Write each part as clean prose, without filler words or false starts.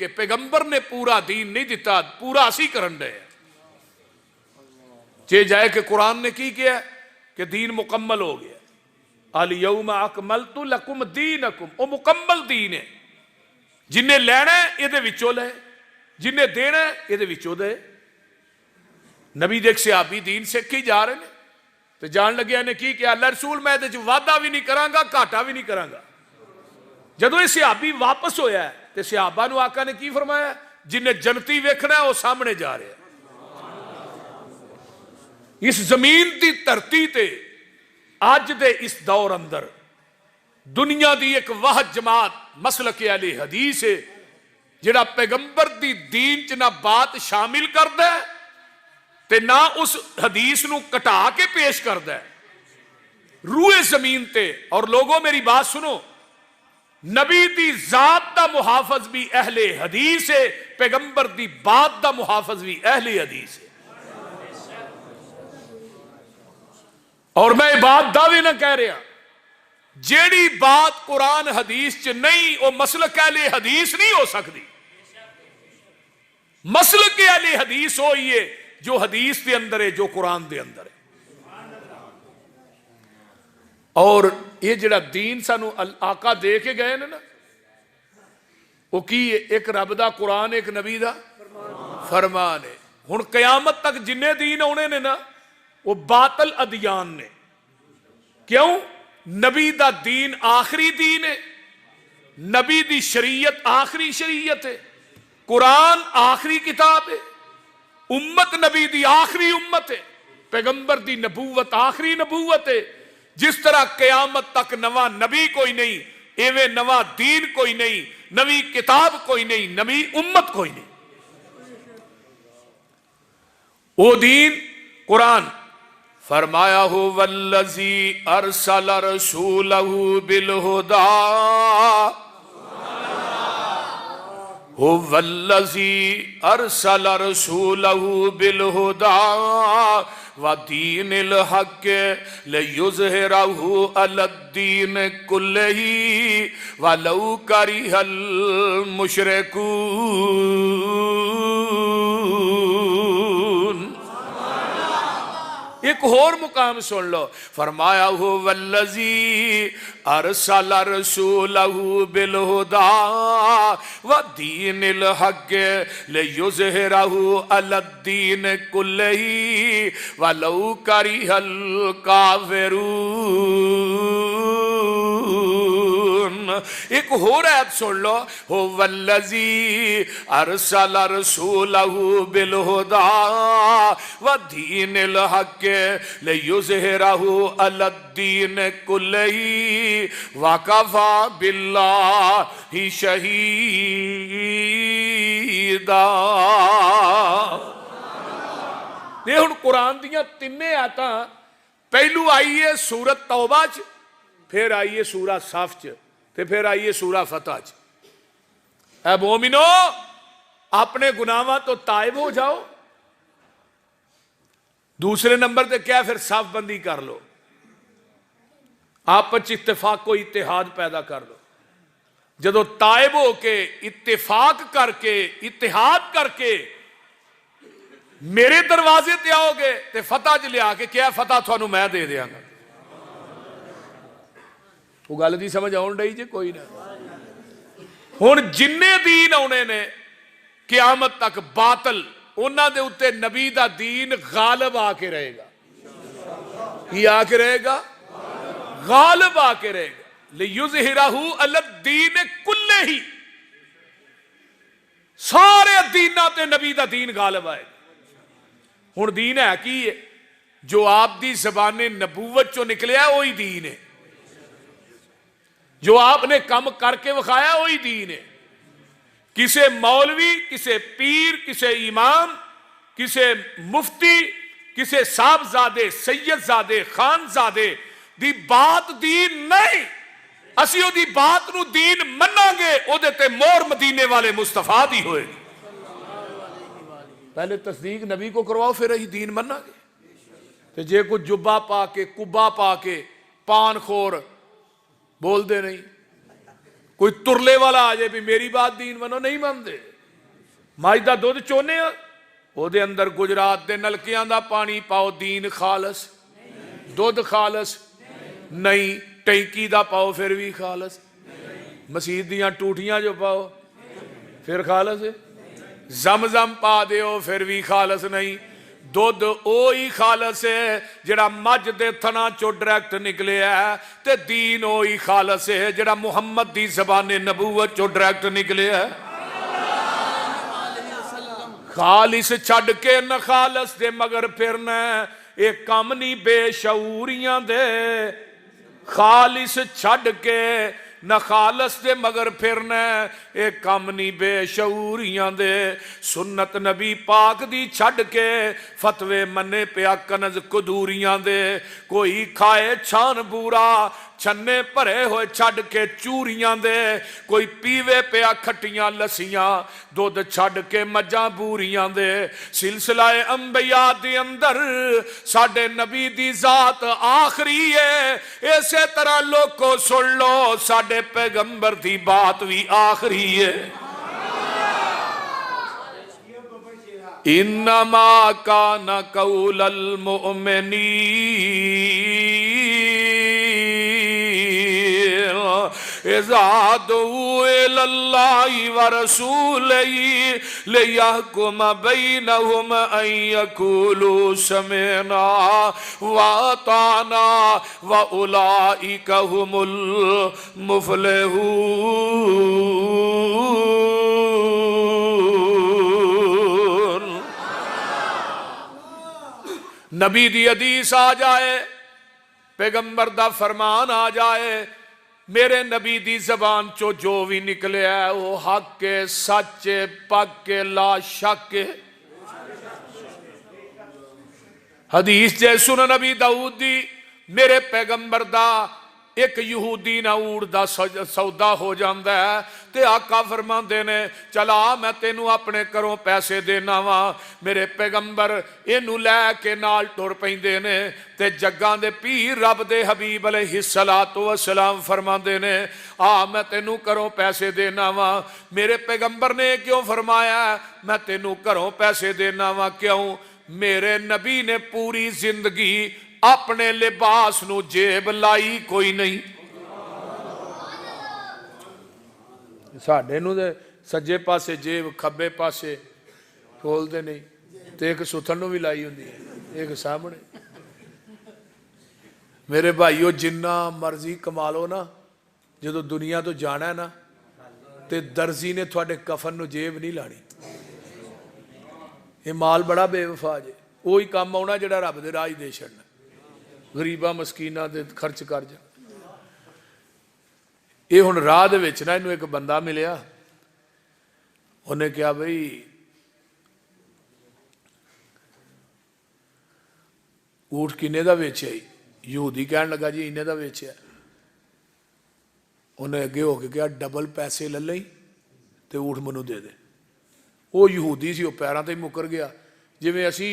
کہ پیغمبر نے پورا دین نہیں دیتا، پورا اسی کرن دے چے جائے کہ قرآن نے کی کیا کہ دین مکمل ہو گیا، الیوم اکملت لکم دینکم، وہ مکمل دین ہے، جنہیں لینا ہے یہ دے وچوں لے، جنہیں دینا ہے یہ دے وچوں دے۔ نبی دیکھ صحابی دین سکھی جا رہے ہیں تو جان لگیا نے کی کیا، اللہ رسول میں دے وعدہ بھی نہیں کرانگا گھاٹا بھی نہیں کرانگا۔ جدو یہ صحابی واپس ہویا ہے تو صحابہ نو آقا نے کی فرمایا، جنہیں جنتی ویکھنا ہے وہ سامنے جا رہے ہیں۔ اس زمین دی دھرتی تے آج دے اس دور اندر دنیا دی ایک واحد جماعت مسلک اہل حدیث ہے جڑا پیغمبر دی دین چ نہ بات شامل کردا ہے تے نہ اس حدیث نو کٹا کے پیش کردا ہے روئے زمین تے۔ اور لوگوں میری بات سنو، نبی دی ذات دا محافظ بھی اہل حدیث ہے، پیغمبر دی بات دا محافظ بھی اہل حدیث ہے۔ اور میں بات دعوے نہ کہہ رہا، جیڑی بات قرآن حدیث چ نہیں وہ مسلک اہل حدیث نہیں ہو سکتی۔ مسلک اہل حدیث ہوئی ہے جو حدیث دے اندر ہے، جو قرآن دے اندر ہے۔ اور یہ جڑا دین سانو آقا دے کے گئے نا، وہ کی ایک رب دا قرآن، ایک نبی دا فرمان ہے۔ ہن قیامت تک جننے دین آنے نے نا وہ باطل ادیان نے، کیوں؟ نبی دا دین آخری دین ہے، نبی دی شریعت آخری شریعت ہے، قرآن آخری کتاب ہے، امت نبی دی آخری امت ہے، پیغمبر دی نبوت آخری نبوت ہے۔ جس طرح قیامت تک نواں نبی کوئی نہیں، ایویں نواں دین کوئی نہیں، نوی کتاب کوئی نہیں، نوی امت کوئی نہیں۔ وہ دین قرآن فرمایا ہو والذی ارسل رسولہ بالہدا، هو الذی ارسل رسولہ بالہدا ودین الحق لیظہرہ علی الدین کلہ ولو کرہ المشرکون۔ ایک اور مقام سن لو، فرمایا ہو والذی ارسل رسولہ بالہدا ودین الحق لیظہرہ علی الدین کلہ ولو کرہ الکافرون۔ ایک اور آیت سن لو، ہو والذی ارسل رسولہ بالہدا ودین الحق لیظہرہ علی الدین کلہ وکفی باللہ شہیدا۔ یہ ہن قرآن دیاں تینے آیتاں، پہلو آئیے سورت توبہ چ، پھر آئیے سورہ صف چ، تے پھر آئیے سورہ فتح چ۔ اے مومنو اپنے گناہاں تو تائب ہو جاؤ۔ دوسرے نمبر تے کیا، پھر صاف بندی کر لو، آپس اتفاق کو اتحاد پیدا کر لو۔ جدو تائب ہو کے اتفاق کر کے اتحاد کر کے میرے دروازے تے آؤ گے تے فتح چ لیا کے کیا فتح تھانوں میں دے دیاں گا۔ وہ گل دی سمجھ آن ڈئی جے کوئی نہ؟ ہن جننے دین آنے نے قیامت تک باطل، انہاں دے اتے نبی دا دین غالب آ کے رہے گا۔ یہ آ کے رہے گا، غالب آ کے رہے گا۔ لیظہرہ علی الدین کلہ، سارے دیناں تے نبی دا دین غالب آئے گا۔ ہن دین ہے کی ہے؟ جو آپ دی زبان نبوت چو نکلیا وہی دین ہے، جو آپ نے کم کر کے وکھایا وہی دین ہے۔ کسے مولوی، کسے پیر، کسے امام، کسے مفتی، کسے صاحبزادے، سیدزادے، خانزادے دی بات دین نہیں۔ اسی او دی بات نو دین مننا گے، او دیتے مور مدینے والے مصطفیٰ دی ہوئے گی۔ پہلے تصدیق نبی کو کرواؤ پھر ہی دین مننا گے۔ تو جے کوئی جبہ پا کے، کبہ پا کے، پان خور بول دے نہیں، کوئی ترلے والا آ جائے بھی میری بات دین منو، نہیں مان دے۔ مجھ دا دودھ چونے ہاں وہ دے اندر گجرات دے نلکیاں دا پانی پاؤ دین خالص دودھ خالص نہیں ٹینکی دا پاؤ پھر بھی خالص مسجد دیاں ٹوٹیاں جو پاؤ پھر خالص ہے زمزم پا دیو پھر بھی خالص نہیں دودھ اوہی خالص ہے جڑا مجھ دے تھنا چو ڈائریکٹ نکلے ہے تے دین اوہی خالص ہے جڑا محمد دی زبان نبوت چو ڈائریکٹ نکلے ہے خالص چھڑ کے نہ خالص دے مگر پھرنا ایک کام نہیں بے شعوریاں دے خالص چھڑ کے نہ خالص دے مگر پھرنا ایک کام نہیں بے شعوریاں دے سنت نبی پاک دی چھڑ کے فتوے منے پیا کنز کدوریاں دے کوئی کھائے چھان بورا چھنے پرے ہوئے چھڑ کے چوریاں دے کوئی پیوے پیا کھٹیاں لسیاں دودھ چھڑ کے مجاں بوریاں دے سلسلہ انبیاء دی اندر ساڑھے نبی دی ذات آخری ہے ایسے طرح لوگ کو سن لو ساڑھے پیغمبر دی بات بھی آخری ہے انما کان قول المؤمنین اذا دعوا الى الله ورسوله ليحكم بينهم ان يقولوا سمعنا واطعنا واولئك هم المفلحون نبی دی حدیث آ جائے پیغمبر دا فرمان آ جائے میرے نبی دی زبان چو جو بھی نکلے ہے وہ حق کے سچ پاک کے لا شک کے حدیث جے سن نبی داؤد دی میرے پیغمبر دا ایک یہودی نہ اوڑ دا سودا ہو جاندہ ہے تے آقا فرماندے نے چلا میں تینوں اپنے کروں پیسے دینا وا میرے پیغمبر اینو لے کے نال ٹر پیندے نے تے جگاں دے پیر رب دے حبیب علیہ السلام فرماندے نے میں تینوں کروں پیسے دینا وا میرے پیغمبر نے کیوں فرمایا میں تینوں کروں پیسے دینا وا کیوں میرے نبی نے پوری زندگی اپنے لباس نو جیب لائی کوئی نہیں ساڑھے نو دے سجے پاسے جیب کھبے پاسے کھول دے نہیں تے ایک ستھن نو بھی لائی ہوندی ہے ایک سامنے میرے بھائیو جنہ مرضی کمالو نا جدو دنیا تو جانا ہے نا تے درزی نے تھوڑے کفن نو جیب نہیں لانی یہ مال بڑا بے وفا جے وہی کام آنا جڑا رب دے راج دے چھڑنا غریبہ مسکینہ دے خرچ کر جا یہ ہن راہ دے وچ نا انہوں ایک بندہ ملیا انہیں کیا بھئی اونٹ کنے دا ویچے یہودی کہن لگا جی انہیں دا ویچے انہیں اگے ہو کے کیا ڈبل پیسے لے لیں تے اونٹ منو دے دے وہ یہودی سی وہ پیراں تے مکر گیا جی میں اسی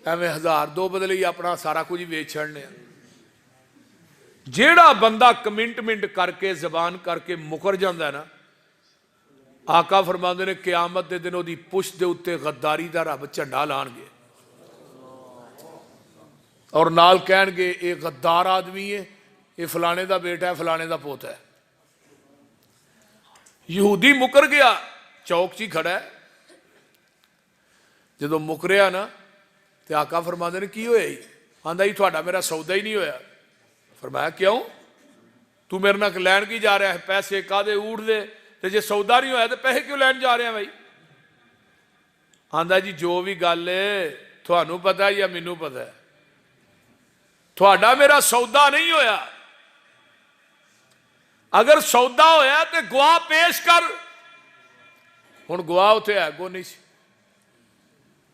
ایویں 1002 بدلے اپنا سارا کچھ ویچ چھڑنے جیڑا بندہ کمنٹمنٹ کر کے زبان کر کے مکر جاندہ ہے نا آقا فرماندے نے قیامت دے دنوں دی پشت دے اتے غداری دا رب جھنڈا لان گے اور نال کہن گے یہ غدار آدمی ہے یہ فلانے دا بیٹا ہے فلانے دا پوتا ہے یہودی مکر گیا چوک چی کھڑا ہے جدو مکریا نا تے آقا فرماندے نے کی ہویا ہی آندہ ہی تھوڑا میرا سودا ہی نہیں ہویا فرمایا کیوں تو میرے نہ لین کی جا رہا ہے پیسے کا دے اوڑ دے تے جے سودا نہیں ہویا تے پیسے کیوں لین جا رہے ہیں بھائی آندہ جی جو بھی گل ہے تھوانوں پتہ ہے یا مینوں پتہ ہے تھوڑا میرا سودا نہیں ہویا اگر سودا ہویا تے گواہ پیش کر ہن گواہ ہوتے ہے گو نہیں سی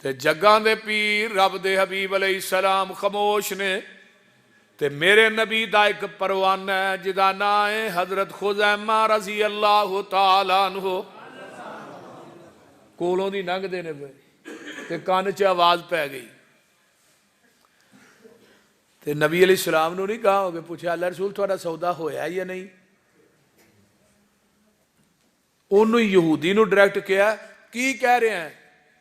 تے جگاں دے پیر رب دے حبیب علیہ السلام خاموش نے تے میرے نبی دا ایک پروانہ ہے جدا نام ہے حضرت خزیمہ رضی اللہ تعالیٰ عنہ کولوں دی ننگ دینے پہ تے کان چ آواز پہ گئی تے نبی علیہ السلام نو نہیں کہا ہوگے پوچھا اللہ رسول تھوڑا سودا ہویا یا نہیں انہوں یہودی نو ڈائریکٹ کیا کی کہہ رہے ہیں؟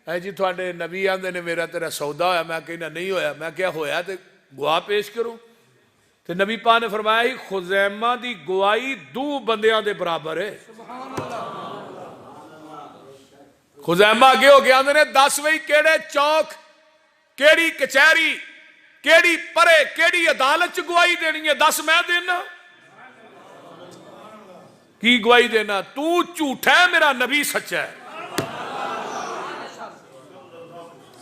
اے جی تھوڑے نبی آندے نے میرا تیرا سودا ہویا، میں کہنا نہیں ہویا، میں کیا ہویا تے گواہ پیش کروں؟ تے نبی پاک نے فرمایا ہی خزیمہ دی گواہی 2 بندیاں دے برابر ہے۔ خزیمہ آگے ہو گیا آندے نے 10 وہی کیڑے چوک، کیڑی کچہری، کیڑی پرے، کیڑی عدالت چ گواہی دینی ہے؟ 10 میں دینا، کی گواہی دینا؟ تو جھوٹا ہے، میرا نبی سچا ہے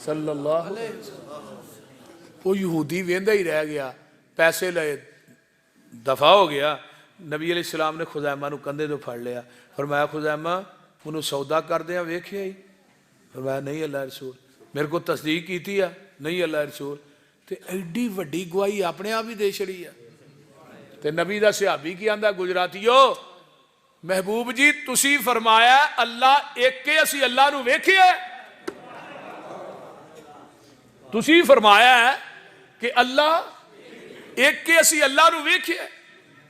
صلی اللہ علیہ وسلم۔ وہ یہودی ویندہ ہی رہ گیا، پیسے لے دفع ہو گیا۔ نبی علیہ السلام نے خزیمہ نو کندھے تو پھڑ لیا، فرمایا خزیمہ انہوں سودا کر دیا ویکھیا ہی؟ فرمایا نہیں اللہ رسول۔ میرے کو تصدیق کی تھی نہیں اللہ رسول۔ تے ایڈی وڈی گواہی اپنے آپ ہی دے چھڑی ہے۔ تے نبی دا صحابی کی آندا گجراتیو محبوب جی تسی فرمایا اللہ ایک کے اسی اللہ نو ویکھیا ہے، تسی فرمایا ہے کہ اللہ ایک کے اسی اللہ نو ویکھیا ہے،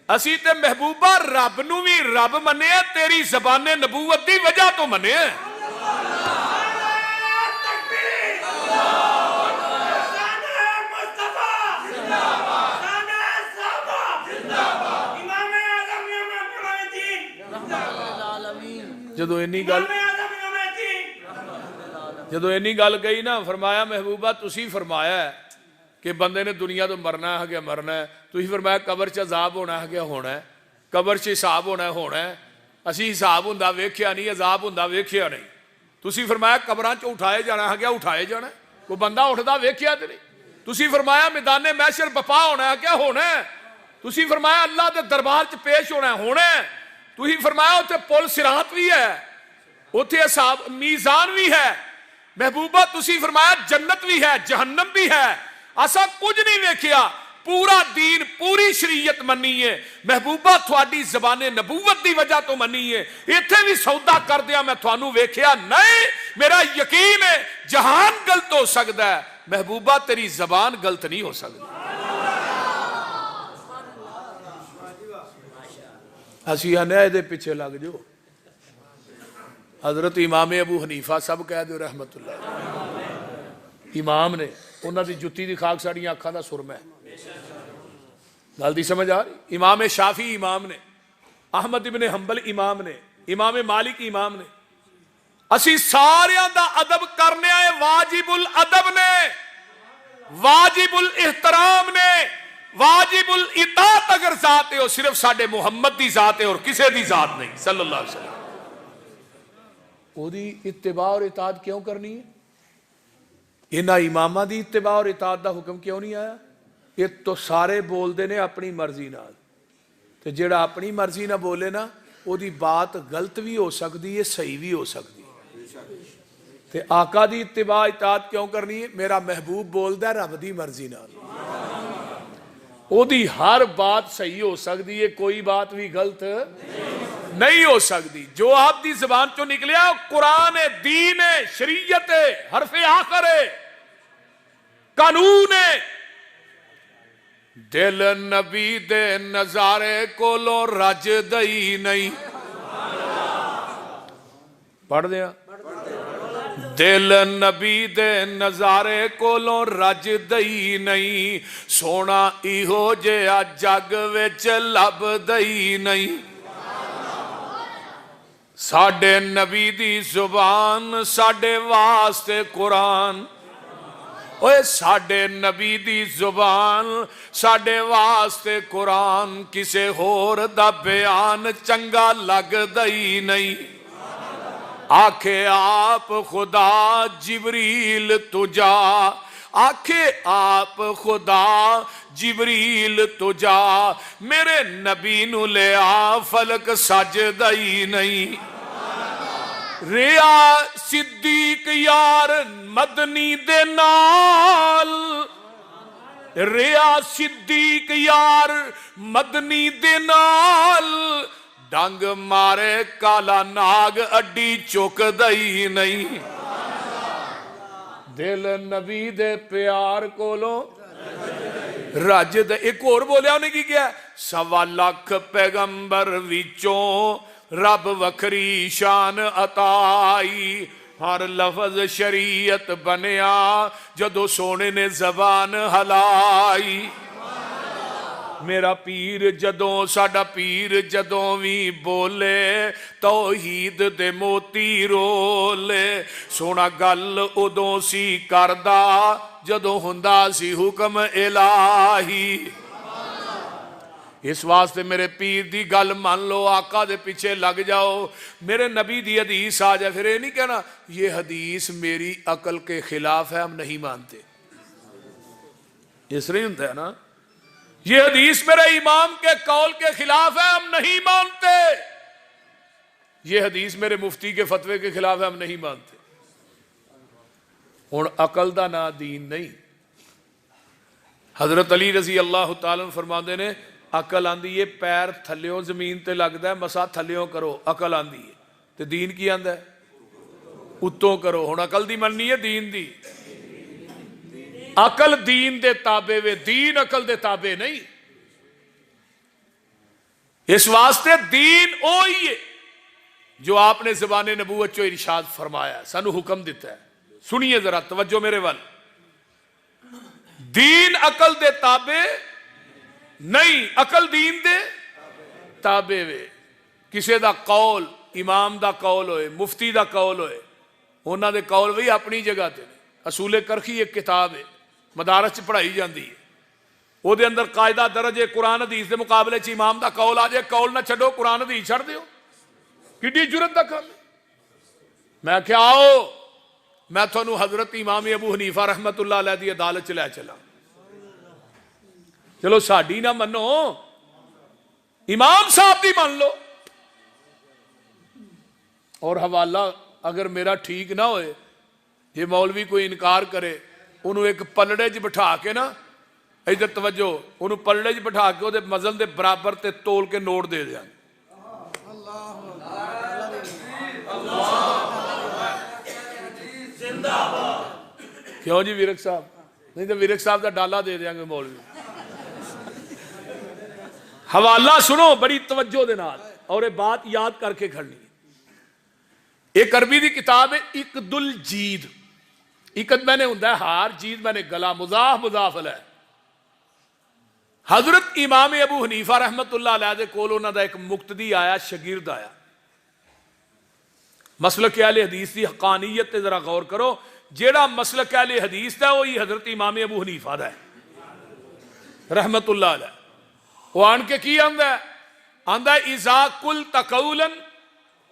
اسی تے محبوبہ رب نو بھی رب منے ہیں، تیری زبان نبوت دی وجہ تو منے ہیں۔ جدو اینی گل کہی نا، فرمایا محبوبہ تسی فرمایا ہے کہ بندے نے دنیا تو مرنا ہے کہ مرنا ہے، تسی فرمایا قبر چ عذاب ہونا ہے کہ ہونا ہے، قبر چ حساب ہونا ہے، اسی حساب ہوندا ویکھیا نہیں، عذاب ہوندا ویکھیا نہیں۔ تسی فرمایا قبراں چ اٹھائے جانا ہے کہ اٹھائے جانا ہے، کوئی بندہ اٹھدا ویکھیا تے نہیں۔ تسی فرمایا میدان محشر بپا ہونا ہے کہ ہونا ہے، تسی فرمایا اللہ دے دربار چ پیش ہونا ہے۔ تسی فرمایا اتنے پل صراط بھی ہے، اتنے حساب میزان بھی ہے۔ محبوبہ تسی فرمایا جنت بھی ہے، جہنم بھی ہے، اسا کچھ نہیں ویکھیا، پورا دین پوری شریعت منی ہے۔ محبوبہ تھوڑی زبان نبوت دی وجہ تو منی ہے، ایتھے بھی سودا کر دیا میں تھانوں ویکھیا نہیں، میرا یقین ہے جہان غلط ہو سکتا ہے، محبوبہ تیری زبان غلط نہیں ہو سکتی۔ اسی آنے دے پیچھے لگ جو۔ حضرت امام ابو حنیفہ سب کہہ دو رحمت اللہ، امام نے انہاں دی جتی دی خاک ساڑیاں اکھاں دا سرما ہے، گل دی سمجھ آ رہی؟ امام شافعی امام نے، احمد ابن حنبل امام نے، امام مالک امام نے۔ اسی ساریاں دا ادب کرنے آئے، واجب الادب نے، واجب الاحترام نے، واجب الاطاعت اگر ذات ہے وہ صرف ساڈے محمد دی ذات ہے اور کسے دی ذات نہیں صلی اللہ علیہ وسلم۔ وہ دی اتباع اور اطاعت کیوں کرنی ہے؟ انہاں امامہ دی اتباع اور اطاعت دا حکم کیوں نہیں آیا؟ یہ تو سارے بول دے نے اپنی مرضی نال، تے جڑا اپنی مرضی نہ بولے نا وہ دی بات غلط بھی ہو سکتی ہے، صحیح بھی ہو سکتی ہے۔ تے آقا دی اتباع اطاعت کیوں کرنی ہے؟ میرا محبوب بولدا ہے رب دی مرضی نال، وہ دی ہر بات صحیح ہو سکتی ہے، کوئی بات بھی غلط نہیں ہو سکتی۔ جو آپ دی زبان چوں نکلیا قرآن ہے، دین ہے، شریعت ہے، حرف آخر ہے، قانون ہے۔ دل نبی دے نظارے کولوں رج دئی نہیں، پڑھ دیا، دل نبی دے نظارے کولوں رج دئی نہیں، سونا ایہو جیا جگ وچ لب دئی نہیں۔ ساڈے نبی دی زبان ساڈے واسطے قرآن، اوے ساڈے نبی دی زبان ساڈے واسطے قرآن، کسے ہور دا بیان چنگا لگ دئی نہیں۔ آکھے آپ خدا جبریل تجا، آکھے آپ خدا جبریل تجا، میرے نبی نو لیا فلک سجدہ ہی نہیں۔ ریا صدیق یار مدنی دے نال، ریا صدیق یار مدنی دے نال، ڈنگ مارے کالا ناگ اڈی چک دئی نہیں۔ دل نبی دے پیار کولوں رج دے۔ ایک اور بولیا انہیں کی کیا؟ 1.25 لاکھ پیغمبر وچوں رب وکری شان عطائی، ہر لفظ شریعت بنیا جدو سونے نے زبان ہلائی میرا پیر جدوں ساڈا پیر جدوں وی بولے توحید دے موتی رولے سونا گل ادوں سی کردا جدوں ہوندا سی حکم الہی اس واسطے میرے پیر دی گل مان لو آقا دے پیچھے لگ جاؤ میرے نبی دی حدیث آ جائے پھر یہ نہیں کہنا یہ حدیث میری عقل کے خلاف ہے ہم نہیں مانتے اس لیے ہوتا ہے نا یہ حدیث میرے امام کے قول کے خلاف ہے ہم نہیں مانتے یہ حدیث میرے مفتی کے فتوے کے خلاف ہے ہم نہیں مانتے ہن عقل دا نا دین نہیں حضرت علی رضی اللہ تعالیٰ فرماندے نے عقل آندی ہے پیر تھلیوں زمین تے لگدا ہے مسا تھلیوں کرو عقل آندی ہے تے دین کی آندا ہے اتوں کرو ہن عقل دی مننی ہے دین دی عقل دین دے تابع وے دین عقل دے تابع نہیں اس واسطے دین اوہی ہے جو آپ نے زبان نبوت چو ارشاد فرمایا سانو حکم دیتا ہے سنیے ذرا توجہ میرے وال دین عقل دے تابع نہیں عقل دین دے تابع وے کسے دا قول امام دا قول ہوئے مفتی دا قول ہوئے انہاں دے قول بھی اپنی جگہ تے اصول کرخی ایک کتاب ہے مدارس چ پڑھائی جاندی ہے وہ دے اندر قاعدہ درجے قرآن حدیث دے مقابلے چ امام دا قول آ جائے قول نہ چھڈو قرآن حدیث چھڑ دیو کڈی جرت دا کام ہے میں کہ آؤ میں تھانوں حضرت امام ابو حنیفہ رحمت اللہ علیہ دی عدالت چ لے چلا چلو ساڈی نہ منو امام صاحب دی من لو اور حوالہ اگر میرا ٹھیک نہ ہوئے یہ مولوی کوئی انکار کرے انہوں ایک پلڑے چ بٹھا کے نا ادھر توجہ انہوں پلڑے چ بٹھا کے وہ مزل دے برابر تے تول کے نوٹ دے دیا کیوں جی ویرک صاحب نہیں تو ویرک صاحب دا ڈالا دے دیا گے مولوی حوالہ سنو بڑی توجہ دے نال اور یہ بات یاد کر کے کھڑنی ایک عربی دی کتاب ہے اقد الجید اقد میں نے ہوندہ ہے ہار جید میں نے گلا مضاف مضاف علیہ حضرت امام ابو حنیفہ رحمت اللہ علیہ دے کول انہاں دا ایک مقتدی آیا شاگرد آیا مسلک اہل حدیث دی حقانیت تے ذرا غور کرو جیڑا مسلک اہل حدیث دا وہی حضرت امام ابو حنیفہ دا ہے رحمت اللہ علیہ وہ آن کے کی آندہ ہے آندہ اذا قلت قولا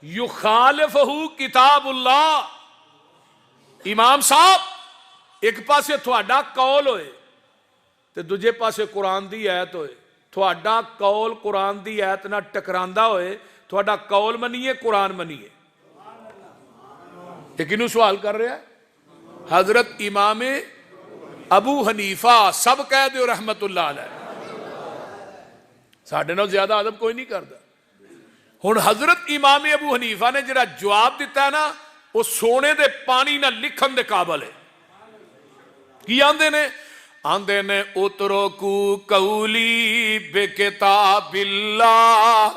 یخالفہ کتاب اللہ امام صاحب ایک پاسے تھوڑا قول ہوئے تے دوجے پاسے قرآن دی آیت ہوئے تھوڑا قول قرآن دی آیت نہ ٹکراندہ ہوئے تھوڑا قول منیے قرآن منیے لیکن سوال کر رہے ہیں حضرت امام ابو حنیفہ سب کہہ دے رحمت اللہ علیہ ساڑھے نو زیادہ ادب کوئی نہیں کرتا ہن حضرت امام ابو حنیفہ نے جڑا جواب دیتا ہے نا وہ سونے دے پانی نہ لکھن دے قابل ہے کی آندے نے اترکو قولی بے کتاب اللہ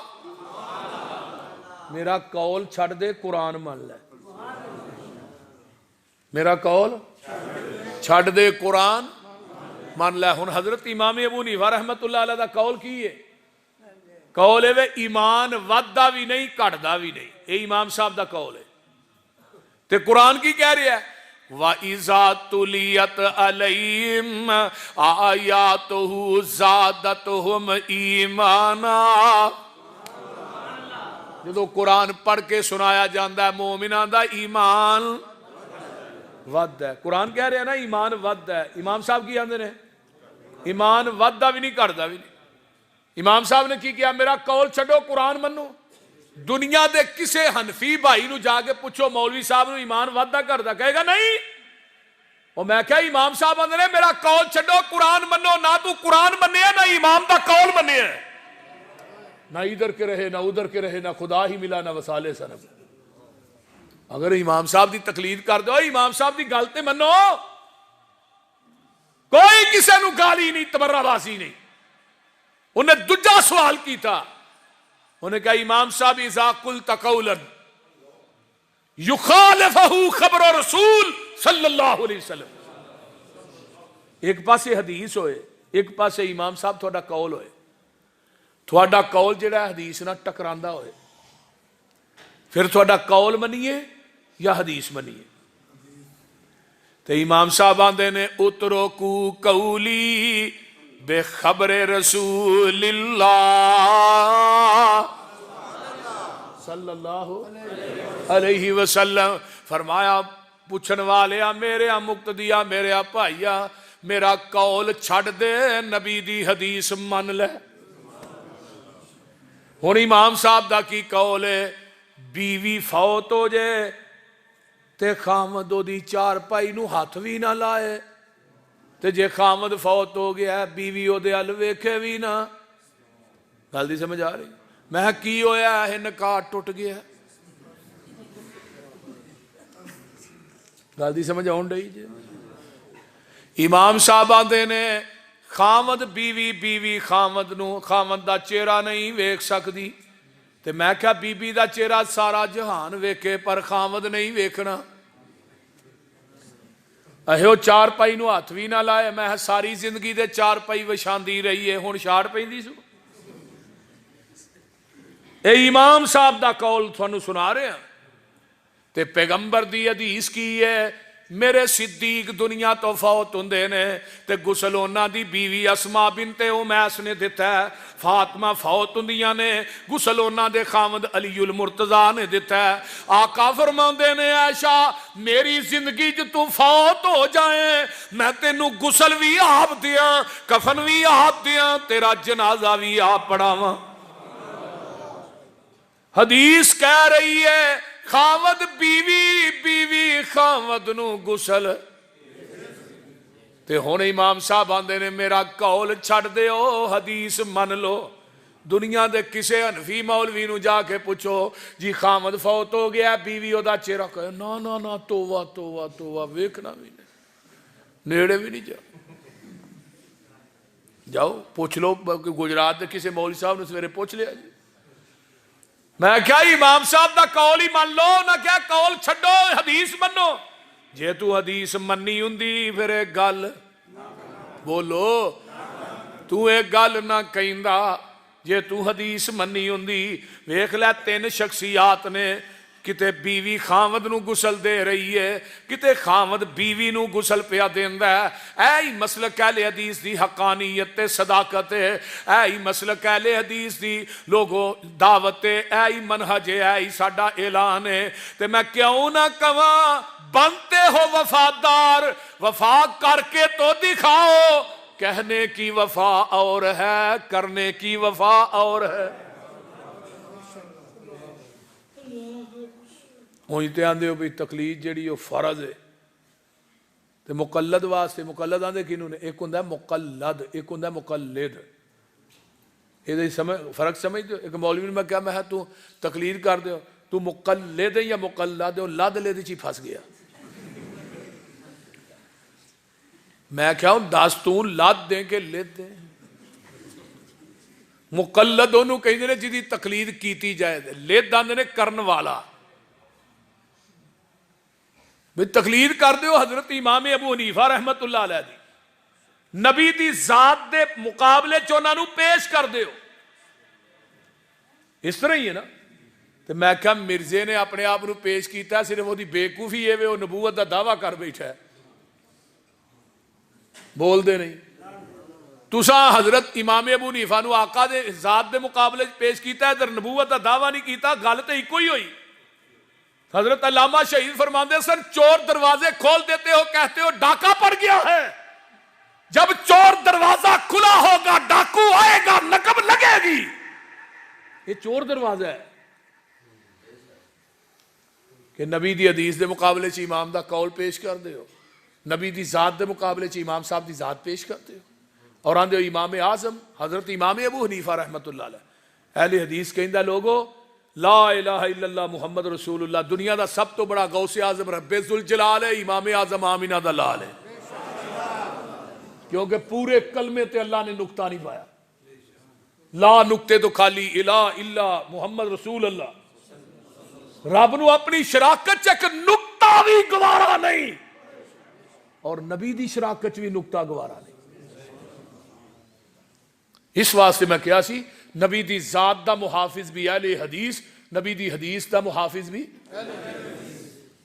میرا قول چھڑ دے قرآن مان لے میرا قول چھڑ دے قرآن مان لے ہن حضرت امام ابو حنیفہ رحمت اللہ علیہ دا قول کی ہے قول ہے ایمان ودہ بھی نہیں کٹدا بھی نہیں یہ امام صاحب دا قول ہے تے قرآن کی کہہ رہی ہے وَإِذَا تُلِيَتْ عَلَيْهِمْ آيَاتُهُ زَادَتْهُمْ ایمانا جدو قرآن پڑھ کے سنایا جاندہ ہے مومنان دا ایمان ود ہے قرآن کہہ رہے ہیں نا ایمان ود ہے امام صاحب کی آندے نے ایمان ودہ بھی نہیں کردہ بھی نہیں امام صاحب نے کی کیا میرا قول چھڑو قرآن منو دنیا دے کسے حنفی بھائی نو جا کے پوچھو مولوی صاحب نو ایمان وعدہ کردہ کہے گا نہیں اور میں کہا امام صاحب اندرے میرا قول چھڑو قرآن منو نہ تو قرآن مننے ہے نہ امام دا قول مننے ہے نہ ادھر کے رہے نہ ادھر کے رہے نہ خدا ہی ملا نہ وسالے سنب اگر امام صاحب دی تقلید کر دو امام صاحب دی گالتے منو کوئی کسے نو گالی نہیں تبرہ باسی نہیں انہیں دجا سوال کی تھا انہیں کہا امام صاحب اذا قلت قولا یخالفہ خبر رسول صلی اللہ علیہ وسلم. ایک پاسے حدیث ہوئے، ایک پاسے امام صاحب تھوڑا قول ہوئے. تھوڑا قول جڑا ہے حدیث نہ ٹکراندہ ہوئے، پھر تھوڑا قول منیے یا حدیث منیے. تو امام صاحب آندے نے اترکو قولی بے خبر رسول اللہ صلی اللہ علیہ وسلم. فرمایا پوچھن والے میرے مقتدیا میرے بھائیا میرا قول چھڑ دے نبی دی حدیث من لے. ہن امام صاحب دا کی قول ہے بیوی فوت ہو جائے تے خامد دی چارپائی نو ہاتھ بھی نہ لائے، تے جے خامد فوت ہو گیا بیوی او دے ال ویکھے بھی نہ. گل دی سمجھ آ رہی؟ میں کی ہویا ہے نکاح ٹوٹ گیا. گل دی سمجھ آن رہی جی؟ امام صاحب آندے نے خامد بیوی بیوی خامد نو خامد دا چہرہ نہیں ویکھ سکدی. تے میں کہا بی بی دا چہرہ سارا جہان ویکھے پر خامد نہیں ویکھنا. اہو چار پائی نو ہاتھ بھی نہ لائے. میں ساری زندگی دے چار پائی وشاندی رہی ہے ہن چھاڑ پیندی سو. اے امام صاحب دا قول تھانوں سنا رہے ہیں. تے پیغمبر دی حدیث کی ہے میرے صدیق دنیا تو فوت ہوندے نے تے غسل انہاں دی بیوی اسماء بنت امیس نے دتا ہے. فاطمہ فوت ہوندیاں نے غسل انہاں دے خامد علی المرتضی نے دتا ہے. آقا فرماندے نے عائشہ میری زندگی جو تو فوت ہو جائیں میں تینوں غسل بھی آپ دیاں کفن بھی آپ دیاں تیرا جنازہ بھی آپ پڑھاواں. حدیث کہہ رہی ہے خامد بیوی بیوی خامد نو غسل. تے ہن امام صاحب آندے نے میرا قول چھڑ دیو حدیث من لو. دنیا دے کسے حنفی مولوی نو جا کے پوچھو جی خامد فوت ہو گیا بیوی او دا چہرہ کہے نا نا نا توبہ توبہ توبہ ویکھنا بھی نہیں نیڑے بھی نہیں جاؤ پوچھ لو. گجرات دے کسے مولوی صاحب نے سویرے پوچھ لیا جی. میں کیا امام صاحب دا قول ہی مان لو نہ کیا قول چھڈو حدیث منو. جے تو حدیث مننی ہوندی پھر ایک گل بولو تو ایک گل نہ کہندا. جے تو حدیث مننی ہوندی ویکھ لے 3 شخصیات نے کتے بیوی خامد نو غسل دے رہی ہے کتے خامد بیوی نو غسل پیا دیندا ہے. اے مسلک اہل حدیث دی حقانیت تے صداقت ہے. اے مسلک اہل حدیث دی لوگوں دعوت ہے. اے منہج ہے. اے ساڈا اعلان ہے. تے میں کیوں نہ کہاں بنتے ہو وفادار وفا کر کے تو دکھاؤ. کہنے کی وفا اور ہے کرنے کی وفا اور ہے. ہوئی تے آندے ہو بھی تقلید جیڑی وہ فرض ہے تے مقلد واسطے مقلد آندے کینوں نے ایک ہوندا ہے مقلد ایک ہوندا ہے مقلد. یہ فرق سمجھ دو. ایک مولوی نے میں کہا میں تو تقلید کر دیو تو مقلد ہے یا مقلد ہے لد لے دی چی پھنس گیا. میں کہا ہوں دس تو لد دیں کہ لد دیں. مقلد انہوں کہیں دے جی تقلید کیتی جائے دے لد آندے نے کرن والا. بھی تقلید کر دیو حضرت امام ابو حنیفہ رحمت اللہ علیہ دی نبی دی ذات دے مقابلے چونہ نو پیش کر دیو. اس طرح ہی ہے نا. تو میں کہا مرزے نے اپنے آپ نو پیش کیتا ہے صرف وہ دی بیوقوفی ہے وہ نبوت دا دعویٰ کر بیٹھا ہے بول دے نہیں. تساں حضرت امام ابو حنیفہ نو آقا دے ذات دے مقابلے پیش کیتا ہے در نبوت دا دعویٰ نہیں کیتا. گل تے ایک ہی ہوئی. حضرت علامہ شہید فرماندے سن چور دروازے کھول دیتے ہو کہتے ہو ڈاکہ پڑ گیا ہے. جب چور دروازہ کھلا ہوگا ڈاکو آئے گا نقب لگے گی. یہ چور دروازہ ہے کہ نبی دی حدیث دے مقابلے چ امام دا قول پیش کر دے ہو نبی دی ذات دے مقابلے چ امام صاحب دی ذات پیش کرتے ہو اور آندے ہو امام اعظم حضرت امام ابو حنیفہ رحمت اللہ علیہ. اہل حدیث کہندا لوگو لا الہ الا اللہ محمد رسول اللہ دنیا دا سب تو بڑا غوث اعظم رب ذوالجلال ہے امام اعظم آمینہ دا لال ہے. کیونکہ پورے کلمے تے اللہ نے نقطہ نہیں پایا. لا نقطے تو خالی الہ الا محمد رسول اللہ رب نو اپنی شراکت چ ایک نقطہ بھی گوارا نہیں، اور نبی دی شراکت چ بھی نقطہ گوارا نہیں۔ اس واسطے میں کیا سی، نبی دی ذات دا محافظ بھی اہل حدیث، نبی دی حدیث دا محافظ بھی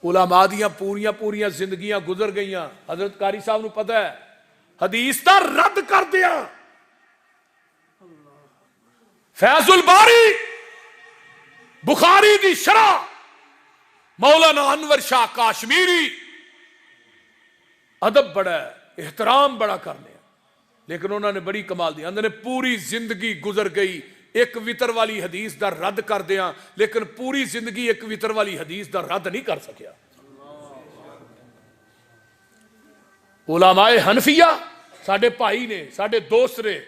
علماء دیاں پوریاں زندگیاں گزر گئیاں۔ حضرت قاری صاحب نو پتہ ہے حدیث دا رد کر دیا، فیض الباری بخاری دی شرح مولانا انور شاہ کاشمیری، ادب بڑا ہے، احترام بڑا کرنے، لیکن انہوں نے بڑی کمال دی، انہوں نے پوری زندگی گزر گئی ایک وطر والی حدیث دا رد کر دیا، لیکن پوری زندگی ایک وطر والی حدیث دا رد نہیں کر سکیا۔ علماء حنفیہ ساڈے بھائی نے، ساڈے دوست نے،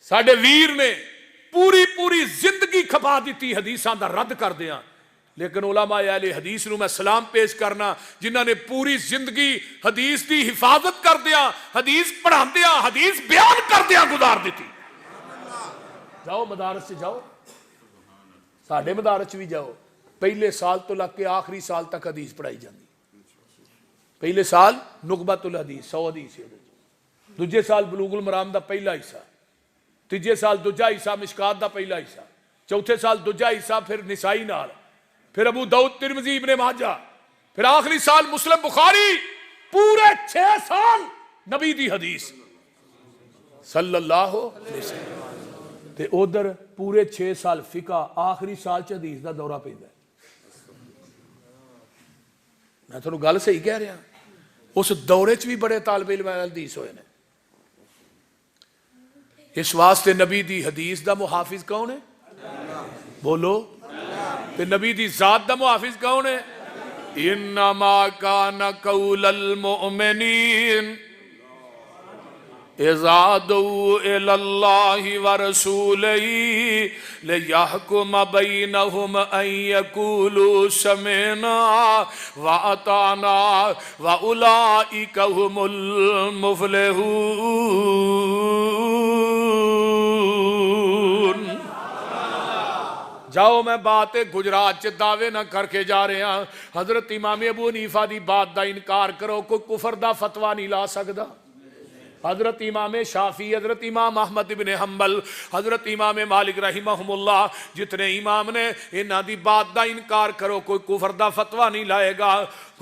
ساڈے ویر نے پوری زندگی کھپا دیتی حدیثاں دا رد کر دیا، لیکن علماء اہل حدیث نو میں سلام پیش کرنا جنہاں نے پوری زندگی حدیث دی حفاظت کر دیا، حدیث پڑھا دیا، حدیث بیان کر دیا گزار دیتی۔ جاؤ مدارس سے جاؤ، ساڈے مدارس بھی جاؤ، پہلے سال تو لگ کے آخری سال تک حدیث پڑھائی جاندی۔ پہلے سال نقبۃ الحدیث 100 حدیث، دوجے سال بلوغ المرام دا پہلا حصہ، تیجے سال دوجا حصہ مشکات دا پہلا حصہ، چوتھے سال دوجا حصہ پھر نسائی نال، پھر ابو داؤد ترمذی ابن ماجہ، پھر آخری سال مسلم بخاری، پورے 6 سال نبی دی حدیث صلی اللہ علیہ وسلم، تے ادھر پورے 6 سال فقہ، آخری سال چ حدیث دا دورہ پیندا ہے۔ میں تھانوں گل صحیح کہہ رہا، اس دورے چ بھی بڑے طالب علم حدیث ہوئے نے۔ اس واسطے نبی دی حدیث دا محافظ کون ہے؟ بولو، تے نبی دی ذات دا محافظ کون ہے؟ انما کان قول المؤمنین اذا دعوا الی اللہ ورسولہ لیحکم بینہم ان یقولوا سمعنا واطعنا واولئک هم المفلحون۔ جاؤ میں بات گجرات چ دعوے نہ کر کے جا رہے ہیں، حضرت امام ابو حنیفہ دی بات دا انکار کرو، کوئی کفر دا فتویٰ نہیں لا سکدا۔ حضرت امام شافعی، حضرت امام احمد بن حنبل، حضرت امام مالک رحمہم اللہ، جتنے امام نے انہاں دی بات دا انکار کرو، کوئی کفر دا فتویٰ نہیں لائے گا۔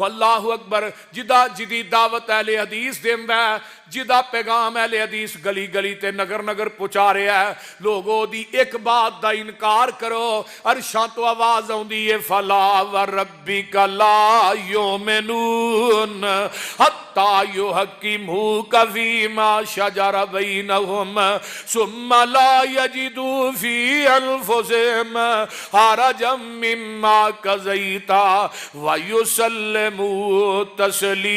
اللہ اکبر، جدی دعوت اہل حدیث دیندا ہے، جدا پیغام اہل حدیث گلی گلی تے نگر نگر پہنچا رہا ہے، لوگوں دی ایک بات دا انکار کرو، عرشاں تو آواز آوندی ہے فلا وربک لا یؤمنون حتی یحکموک فیما شجر بینہم ثم لا یجدوا فی انفسہم حرجا مما قضیت ویسلموا تسلیما۔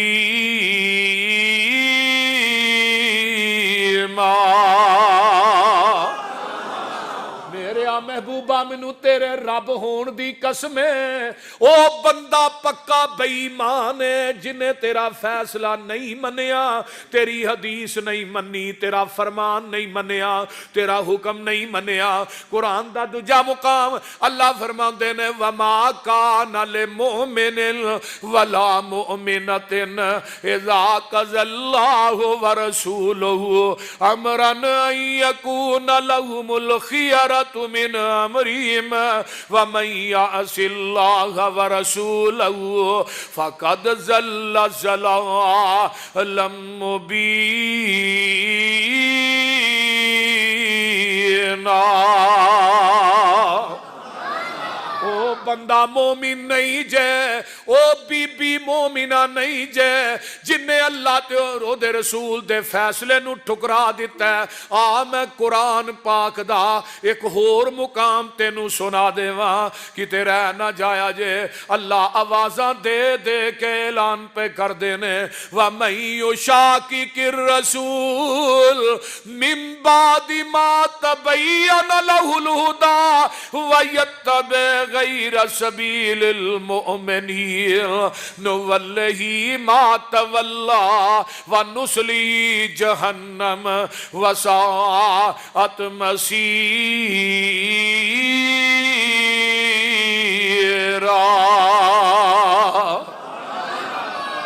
میرے محبوبہ منو تیرے رب ہون دی قسم ہے، او بندہ پکا بے ایمان ہے جنہیں تیرا فیصلہ نہیں منیا، تیری حدیث نہیں منی، تیرا فرمان نہیں منیا، تیرا حکم نہیں منیا۔ قرآن دا دوجا مقام اللہ فرماندے نے وما کان للمؤمن ولا مؤمنۃ اذا قضى اللہ ورسولہ امرا ان یکون لهم الخیرۃ من امرهم ومن یعص اللہ ورسولہ فقد ضل ضلالا مبینا۔ او بندہ مومن نہیں جے، او بی بی مومنہ نہیں جے، جن نے اللہ تے اور او دے رسول دے فیصلے نو ٹھکرا دیتا ہے۔ آ میں قرآن پاک دا ایک ہور مقام تینو سنا دے وہاں کتے رہ نہ جایا جے، اللہ آوازاں دے دے کے اعلان پہ کر دینے وَمَن يُشَاقِقِ الرَّسُولَ مِن بَعْدِ مَا تَبَيَّنَ لَهُ الْهُدَى وَيَتَّبِعْ غَيْرَ سَبِيلِ الْمُؤْمِنِينَ نُوَلِّهِ مَا تَوَلَّى وَنُصْلِهِ جَهَنَّمَ وَسَاءَتْ مَصِيرًا۔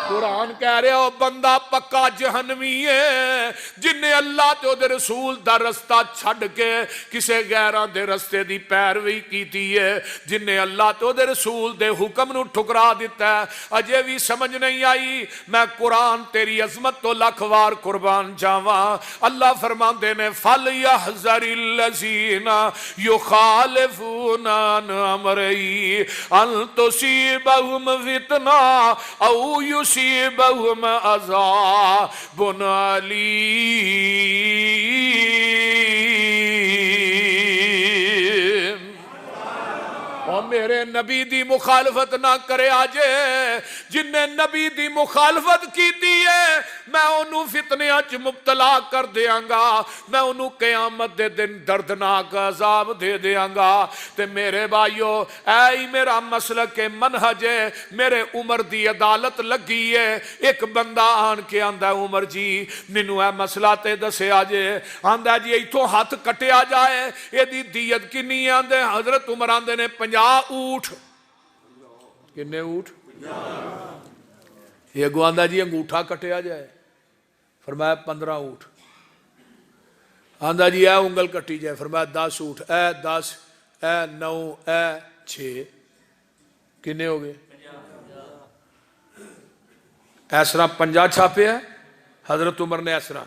قرآن کہہ رہے ہو بندہ پکا جہنمی ہے جن اللہ تے او دے رسول دا رستہ چھڈ کے کسے غیراں دے رستے دی پیروی کیتی ہے، جن اللہ تے او دے رسول دے حکم نو ٹھکرا دیتا ہے۔ اجے بھی سمجھ نہیں آئی؟ میں قرآن تیری عظمت تو لاکھ وار قربان جاواں۔ اللہ فرماندے نے فَلْيَحْذَرِ الَّذِينَ يُخَالِفُونَ عَنْ أَمْرِهِ أَن تُصِيبَهُمْ فِتْنَةٌ أَوْ يُصِيبَهُمْ عَذَابٌ أَلِيمٌ۔ اور میرے نبی دی مخالفت نہ کرے آجے، جن نے نبی دی مخالفت کی ہے میں انہوں فتنیاں چ مبتلا کر دیاں گا، میں انہوں قیامت دے دن دردناک عذاب دے دیاں گا۔ تے میرے بھائیو اے میرا مسلک کے منہج ہے، میرے عمر دی عدالت لگی ہے۔ ایک بندہ آن کے آندہ عمر جی مینوں اے مسئلہ تے دسے آجے، آندہ جی ایتھوں ہاتھ کٹے آ جائے یہ دی دیت کنی آندے؟ حضرت عمر آندے نے 50 اونٹ۔ کنے اونٹ؟ یہ گواندہ جی انگوٹھا کٹے آ جائے، فرمایا 15 اونٹ۔ آندہ جی اے انگل کٹی جائے، فرمایا 10 اونٹ۔ اے 10 اے 9 اے 6 کنے ہو گئے؟ ایسرا 50 چھاپے ہیں۔ حضرت عمر نے ایسرا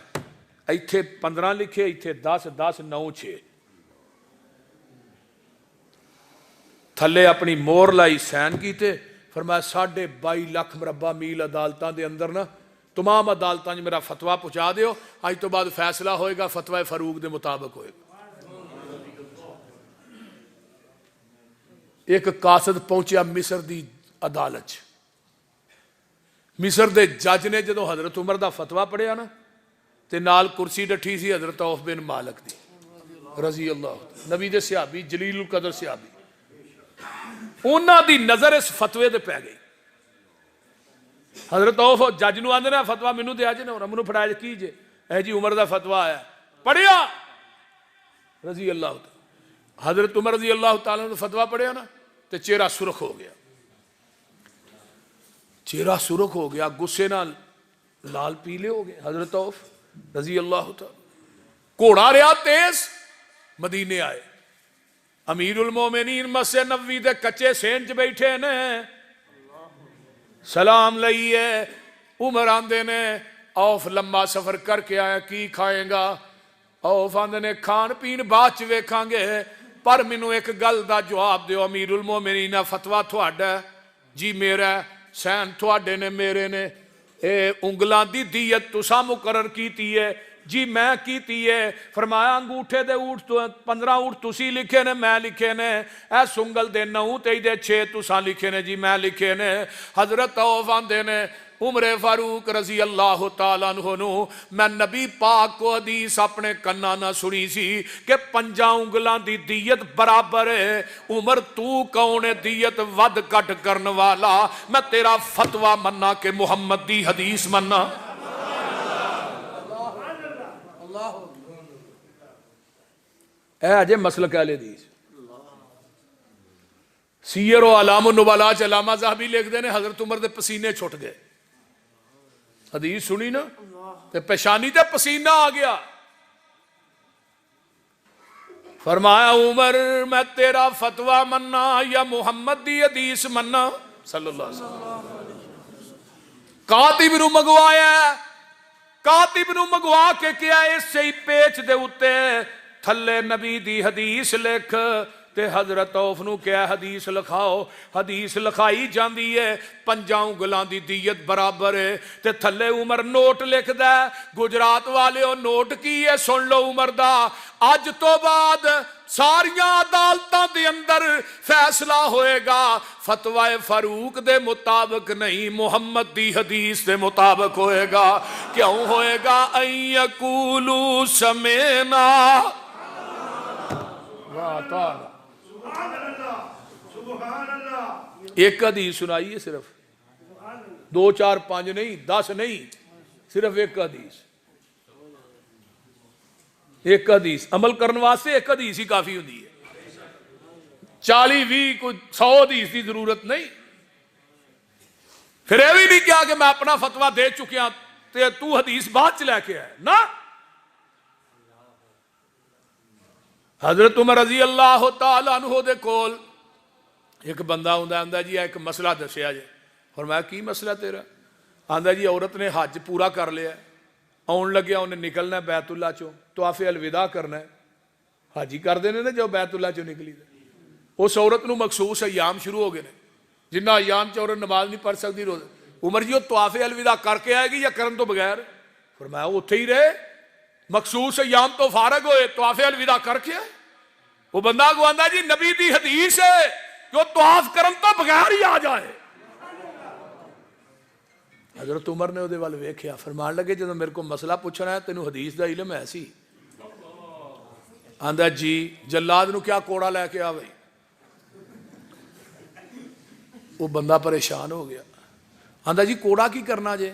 ایتھے 15 لکھے، ایتھے 10 10 9 6 تھلے اپنی مور لائی سین کیتے، فرمایا 22.5 لاکھ مربع میل عدالتاں دے اندر نا تمام عدالتاں جو میرا فتویٰ پہنچا دیو، آج تو بعد فیصلہ ہوئے گا فتویٰ فاروق دے مطابق ہوئے گا۔ ایک قاصد پہنچیا مصر دی عدالت، مصر دے جج نے جدو حضرت عمر دا فتویٰ پڑھیا نا تے نال کرسی ڈٹھی سی حضرت عوف بن مالک دی رضی اللہ، نبی دے صحابی جلیل القدر صحابی، انہاں دی نظر اس فتوے دے پہ گئی۔ حضرت عوف جج نو آندے نا فتویٰ مینوں دے آجے نا منو پڑھایا کی جے، اے جی عمر دا فتویٰ آیا، پڑھیا رضی اللہ تعالیٰ۔ حضرت عمر رضی اللہ تعالیٰ نے فتویٰ پڑھیا نا تے چہرہ سرخ ہو گیا، چہرہ سرخ ہو گیا، غصے نال لال پیلے ہو گئے۔ حضرت عوف رضی اللہ تعالیٰ گھوڑا رہا تیز، مدینے آئے، امیر المومنین مسجد نبوی دے کچے سین چ بیٹھے نے، سلام لئیے۔ عمر آندے نے عوف لمبا سفر کر کے آیا، کی کھائیں گا؟ عوف آندے نے کھان پین بعد چ ویکھاں گے، پر مینوں ایک گل دا جواب دیو، امیر المومنین فتویٰ تھوڑا ہے؟ جی میرا ہے۔ سین تھوڑے نے میرے نے؟ اے انگلاں دی دیت تساں مقرر کیتی ہے؟ جی میں کیتی ہے۔ فرمایا انگوٹھے دے اونٹ 15 اونٹ تسی لکھے نے میں لکھے نے، اے سنگل دے 9 تے دے 6 تساں لکھے نے؟ جی میں لکھے نے۔ حضرت عوف آندے نے عمر فاروق رضی اللہ تعالیٰ عنہ نو میں نبی پاک کو حدیث اپنے کناں نہ سنی سی کہ 5 انگلاں دی دیت برابر ہے۔ عمر تو کون ہے دیت ود کٹ کرن والا؟ میں تیرا فتویٰ مننا کہ محمد دی حدیث مننا؟ اے اجے مسلک اہل حدیث۔ سیر و علام النبلاء چ علامہ ذہبی لکھ دے نے حضرت عمر دے پسینے چھٹ گئے، حدیث سنی نا تے پیشانی تے پسینہ آ گیا۔ فرمایا عمر میں تیرا فتویٰ مننا یا محمد دی حدیث مننا؟ صلی اللہ علیہ وسلم کاتب نو منگوایا، کاتب نو منگوا کے کیا اس سے ہی پیچ دے اتے تھلے نبی دی حدیث لکھ تے حضرت عوف نو کیا حدیث لکھاؤ۔ حدیث لکھائی جاندی ہے 5 انگلاں دی دیت برابر ہے تے تھلے عمر نوٹ لکھ دا ہے۔ گجرات والے او نوٹ کی ہے سن لو عمر دا، اج تو بعد ساریاں عدالتاں دے اندر فیصلہ ہوئے گا فتوی فاروق دے مطابق نہیں، محمد دی حدیث دے مطابق ہوئے گا۔ کیوں ہوئے گا؟ ان یقولوا سمعنا واطعنا۔ ایک حدیث سنائی ہے صرف، 2 4 5 نہیں، 10 نہیں، صرف ایک حدیث، ایک حدیث عمل کرنے واسطے ایک حدیث ہی کافی ہوندی ہے، 40 20 100 حدیث کی ضرورت نہیں۔ پھر یہ بھی نہیں کیا کہ میں اپنا فتوا دے چکیا تے تو حدیث بعد چ لے کے آئے نا. حضرت عمر رضی اللہ تعالی عنہ دے کول ایک بندہ آندا جی ایک مسئلہ دسیا جی. فرمایا کی مسئلہ تیرا؟ آندا جی عورت نے حج پورا کر لیا، آن لگیا انہیں نکلنا بیت اللہ چوں، طواف الوداع کرنا ہے. حج ہی کر دینے جو بیت اللہ چوں نکلی دے. اس عورت نو مخصوص ایام شروع ہو گئے نے جنہ ایام چ عورت نماز نہیں پڑھ سکتی روزے. عمر جی وہ طواف الوداع کر کے آئے گی یا کرن تو بغیر؟ فرمایا اتھے ہی رہے، مخصوص ایام تو فارغ ہوئے، طواف الوداع کر کے آئے. وہ بندہ کو آندا جی نبی دی حدیث ہے کہ وہ طواف کرن تو بغیر ہی آ جائے. حضرت عمر نے وہ ویکھیا، فرمان لگے جب میرے کو مسئلہ پوچھنا ہے تینوں حدیث دا علم ہے سی؟ آندا جی جلاد نو کیا کوڑا لے کے آ بھائی. وہ بندہ پریشان ہو گیا. آندا جی کوڑا کی کرنا جے؟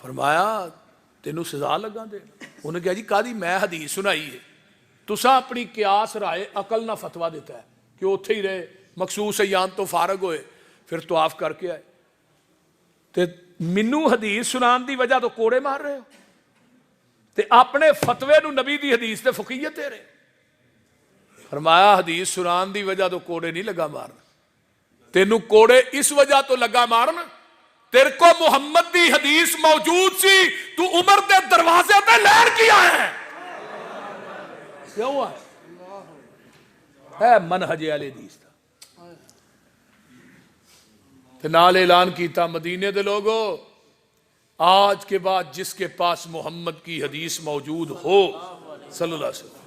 فرمایا تینوں سزا لگا دے. انہیں کہا جی قاضی میں حدیث سنائی ہے، تساں اپنی قیاس رائے عقل نہ فتوا دیتا ہے کہ اتھے ہی رہے، مخصوص ایام تو فارغ ہوئے پھر طواف کر کے آئے. تے منو حدیث سنان دی وجہ تو کوڑے مار رہے ہو تے اپنے فتوے نو نبی دی حدیث تے فقیت دے رہے. فرمایا حدیث سنان دی وجہ تو کوڑے نہیں لگا مارنا، تینو کوڑے اس وجہ تو لگا مارنا تیرے کو محمد دی حدیث موجود سی، تو عمر دے دروازے تے لہر کیا ہے. کیا ہوا ہے منہج اہل حدیث دا. نال اعلان کیتا مدینے دے لوگوں آج کے بعد جس کے پاس محمد کی حدیث موجود ہو صلی اللہ علیہ وسلم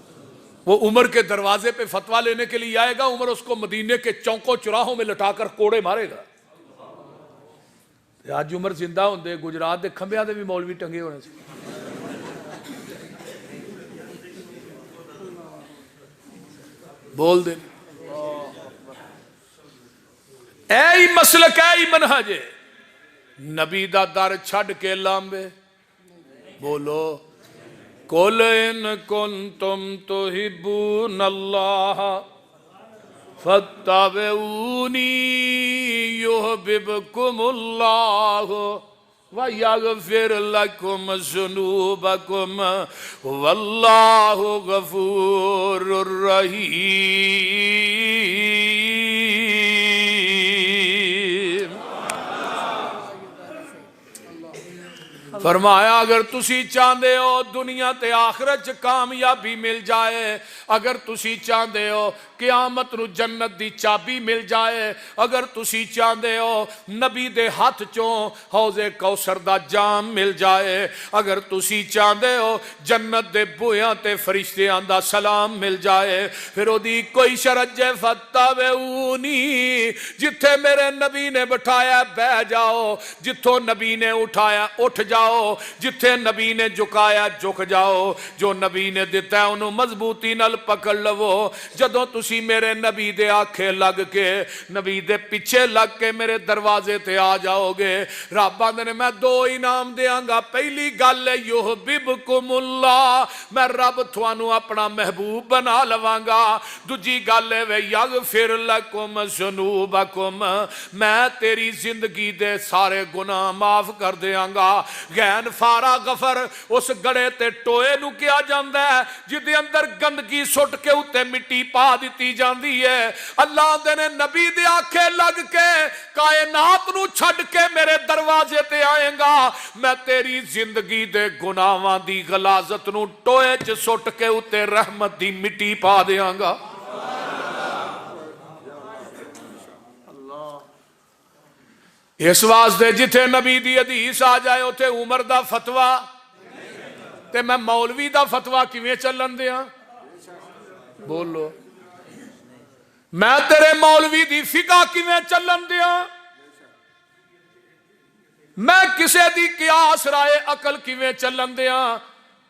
وہ عمر کے دروازے پہ فتویٰ لینے کے لیے آئے گا. عمر اس کو مدینے کے چوکوں چراہوں میں لٹا کر کوڑے مارے گا. آج عمر زندہ ہوندے گجرات دے کھمبیاں دے بھی مولوی ٹنگے ہونے سے. بول دے اے مسلک اے منہج نبی دا در چھڑ کے لامبے. بولو قل ان کنتم تحبون اللہ فاتبعونی یحببکم اللہ وَيَغْفِرْ لَكُمْ ذُنُوبَكُمْ وَاللَّهُ غَفُورٌ رحیم. فرمایا اگر تسی چاہندے ہو دنیا تے آخرت کامیابی مل جائے، اگر تسی چاہندے ہو قیامت نو جنت دی چابی مل جائے، اگر تسی چاہندے ہو نبی دے ہاتھ چوں حوض کوثر دا جام مل جائے، اگر تسی چاہندے ہو جنت دے بویاں تے فرشتیاں دا سلام مل جائے، پھر او دی کوئی شرط جے فاتبعونی، جتھے میرے نبی نے بٹھایا بہ جاؤ، جتھوں نبی نے اٹھایا اٹھ جاؤ، جتھے نبی نے جھکایا جھک جاؤ، جو نبی نے دیتا ہے انہوں مضبوطی نال پکڑ لو. جدوں تسی میرے نبی دے آنکھیں لگ کے نبی دے پیچھے لگ کے میرے دروازے تے آ جاؤ گے، رب آندے نے میں دو انعام دیاں گا. پہلی گل ہے یحببکم اللہ، میں رب تھانوں اپنا محبوب بنا لواں گا. دوجی گل ہے یغفر لکم ذنوبکم، میں تیری زندگی دے سارے گناہ معاف کر دیاں گا. غین فارا غفر اس گڑے تے ٹوئے نو کیا جاندہ ہے جدے اندر گندگی سٹ کے اتے مٹی پا دیتی جاندی ہے. اللہ دے نے نبی دے آنکھیں لگ کے کائنات نو چھڑ کے میرے دروازے تے آئیں گا، میں تیری زندگی دے گناہاں دی غلاظت نو ٹوئے چ سٹ کے اتے رحمت دی مٹی پا دیاں گا. اس واسطے جتھے نبی دی حدیث آ جائے اتھے عمر دا فتویٰ تے میں مولوی دا فتویٰ کیویں چلن دیاں؟ بولو میں تیرے مولوی دی فقہ کیویں چلن دیاں؟ میں کسے دی قیاس رائے عقل کیویں چلن دیاں؟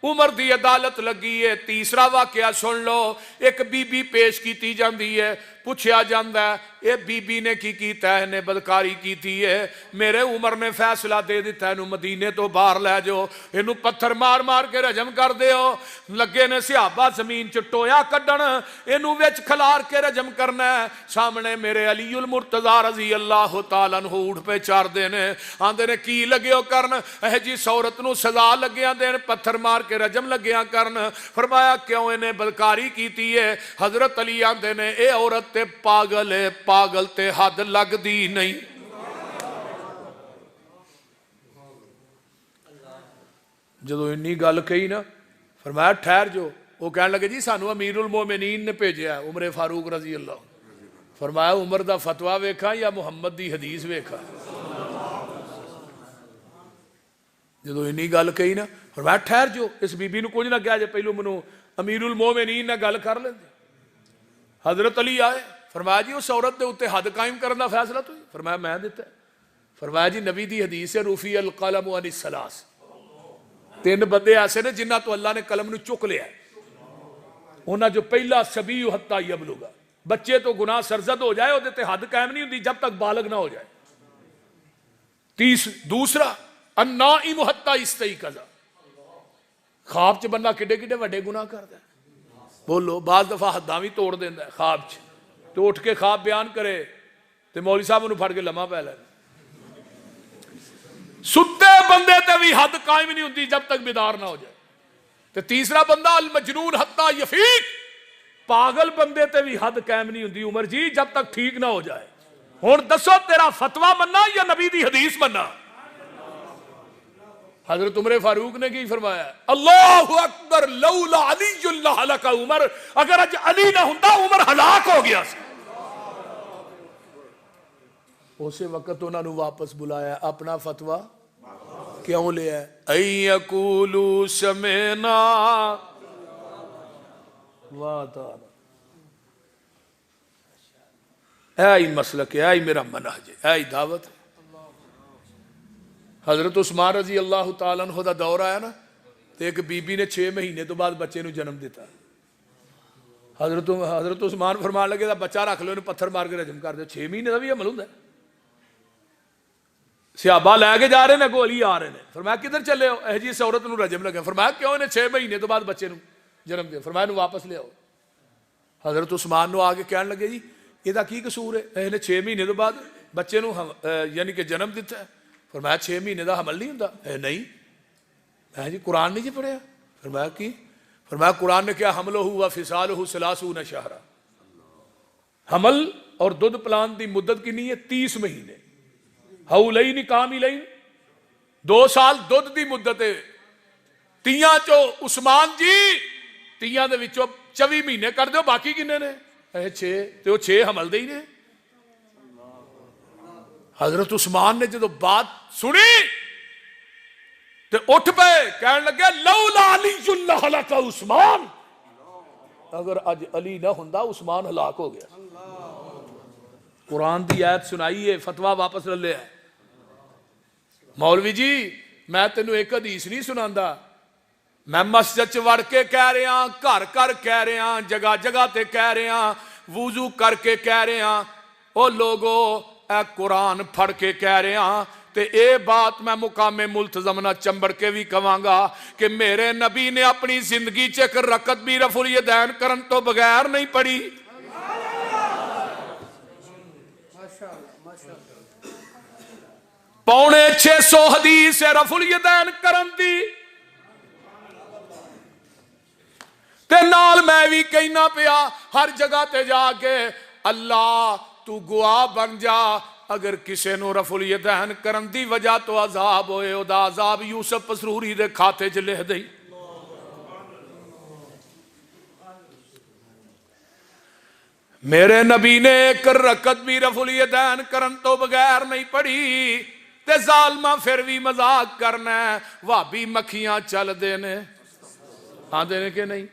عمر دی عدالت لگی ہے. تیسرا واقعہ سن لو. ایک بی بی پیش کی جاندی ہے، پوچھا جاندہ ہے اے بی بی نے کی کیتا ہے، نے بدکاری کی ہے، میرے عمر نے فیصلہ دے دیتا ہے، انہوں مدینے تو باہر لے جو، انہوں پتھر مار مار کے رجم کر دے ہو، لگے نے صحابہ زمین چٹویا کڈن، انہوں ویچ کھلار کے رجم کرنا ہے، سامنے میرے علی المرتضی رضی اللہ تعالیٰ عنہ اٹھ پہ چار دینے، آندے نے کی لگے ہو کرن، اے جی سورت نو سزا لگیاں دین، پتھر مار کے رجم لگیاں کرن، فرمایا کیوں انہیں بدکاری کیتی ہے؟ حضرت علی آندے نے اے عورت تے پاگل ہے، پاگل تے حد لگ دی نہیں۔ جدو انی گل کہی نا، فرمایا ٹھہر جو، وہ کہنے لگے جی سانو امیر المومنین نے بھیجیا عمر فاروق رضی اللہ، فرمایا عمر دا فتویٰ ویکھا یا محمد دی حدیث ویکھا؟ جدو انی گل کہی نا، فرمایا ٹھہر جو، اس بی بی نو کچھ نہ کیا جے، پہلو منو امیر المومنین نے گل کر لیندے۔ حضرت علی آئے، فرمایا جی اس عورت دے اتے حد قائم کرنا فیصلہ تو ہی؟ فرمایا میں دیتا ہے۔ فرمایا جی نبی دی حدیث ہے رفیع القلم عن الثلاث، 3 بندے ایسے نے جنہ تو اللہ نے قلم نو چک لیا ہے، انہاں جو پہلا سبی حتی یبلغ، بچے تو گناہ سرزد ہو جائے، وہ دیتے حد قائم نہیں ہوتی جب تک بالغ نہ ہو جائے۔ دوسرا النائم حتی یستیقظ، خواب چ بندہ کڈے کڈے وڈے گناہ کرتا ہے، بولو بعض دفعہ حداں بھی توڑ دینا ہے خواب چ، تو اٹھ کے خواب بیان کرے تو مولوی صاحب انہوں پھڑ کے لمحہ پہ لے، ستے بندے تے بھی حد قائم نہیں ہوتی جب تک بیدار نہ ہو جائے۔ تو تیسرا بندہ المجنون حتی یفیق، پاگل بندے تے بھی حد قائم نہیں ہوتی عمر جی جب تک ٹھیک نہ ہو جائے۔ ہن دسو تیرا فتویٰ مننا یا نبی دی حدیث مننا؟ حضرت عمر فاروق نے کی فرمایا؟ اللہ اکبر، لولا علی اللہ لک عمر، اگر اج علی نہ ہوندا عمر ہلاک ہو گیا سی۔ اسی وقت انہوں نے واپس بلایا، اپنا فتویٰ کیوں لیا ہے؟ این یقولوا سمعنا، واہ تعالی، اے مسلک ہے، اے میرا منہج ہے، اے دعوت ہے۔ حضرت عثمان رضی اللہ تعالیٰ عنہ دا دور آیا نا، تو ایک بی بی نے 6 مہینے تو بعد بچے نو جنم دیتا، حضرت عثمان فرمان لگے دا بچہ رکھ لو، انہوں پتھر مار کے رجم کر دے، 6 مہینے دا بھی عمل ہوندا ہے۔ صحابہ لے کے جا رہے ہیں، اگوں علی آ رہے ہیں، فرمایا کدھر چلے ہو؟ اے جی اس عورت نو رجم لگے، فرمایا کیوں؟ انہیں 6 مہینے تو بعد بچے نو جنم دیا، فرمایا انہوں واپس لے آؤ۔ حضرت عثمان نو آگے کہنے لگے جی یہ دا کی قصور ہے؟ انہیں 6 مہینے تو بعد بچے نو یعنی کہ جنم دیتا ہے۔ فرمایا 6 مہینے دا حمل نہیں ہوندا؟ نہیں۔ میں جی قرآن نہیں جی پڑھیا؟ فرمایا کی؟ فرمایا قرآن نے کیا حملہ و فصالہ 30 شہرا، حمل اور دودھ پلان دی مدت کنی ہے 30 مہینے، حولین کاملین، 2 سال دودھ دی مدت ہے۔ تیاں چو عثمان جی تیاں دے وچوں 24 مہینے کر دیو، باقی کنے نے؟ 6، تو 6 حمل دے ہی نے۔ حضرت عثمان نے جدو بات سنی تو اٹھ پہ کہنے لگے لولا علی اللہ لک عثمان، اگر اج علی نہ ہوندا عثمان ہلاک ہو گیا۔ قرآن دی آیت سنائی ہے، فتویٰ واپس لے لیا۔ مولوی جی میں تینوں ایک حدیث نہیں سناندا، میں مسجد چ وڑ کے کہہ رہا ہاں، گھر گھر کہہ رہا ہاں، جگہ جگہ تے کہہ رہا ہاں، وضو کر کے کہہ رہا ہاں، او لوگو اے قرآن پڑھ کے کہہ رہا ہاں، تے اے بات میں مقام ملتزم نہ چمبڑ کے بھی کہاں گا کہ میرے نبی نے اپنی زندگی چ ایک رکعت بھی رفع الیدین کرن تو بغیر نہیں پڑھی۔ پونے 600 حدیث ہے رفع الیدین کرن دی، تے نال میں بھی کہنا پیا ہر جگہ تے جا کے اللہ تو گواہ بن جا، اگر کسے نو رفع الیدین کرن دی وجہ تو عذاب ہوئے، او دا عذاب یوسف پسروری دے کھاتے چ لکھ دئی۔ میرے نبی نے ایک رکعت بھی رفع الیدین کرن تو بغیر نہیں پڑھی، تے ظالمہ پھر بھی مذاق کرنا ہے، وہابی مکھیاں چل دینے، ہاں دینے کہ نہیں؟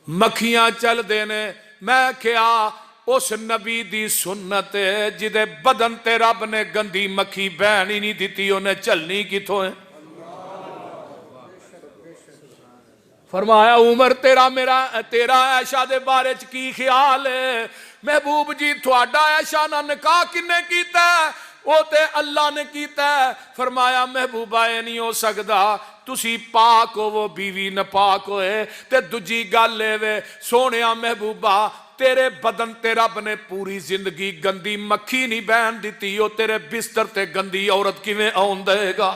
مکھیاں چل دینے۔ میں کیا اس نبی دی سنت ہے جدے بدن تے رب نے گندی مکھی بہن ہی نہیں دیتی، انہیں چلنی کتوں ہے؟ فرمایا عمر تیرا عائشہ دے بارے چ کی خیال ہے؟ محبوب جی تھوڑا عائشہ نہ نکاح کنے کیتا ہے؟ وہ تے اللہ نے کیتا ہے۔ فرمایا محبوبہ یہ نہیں ہو سکدا، تسی پاک ہو وہ بیوی نہ پاک ہوئے۔ تے دجی گل ہے سونیا محبوبہ تیرے بدن تے رب نے پوری زندگی گندی مکھی نہیں بہن دیتی، وہ تیرے بستر تے گندی عورت کیویں آن دے گا؟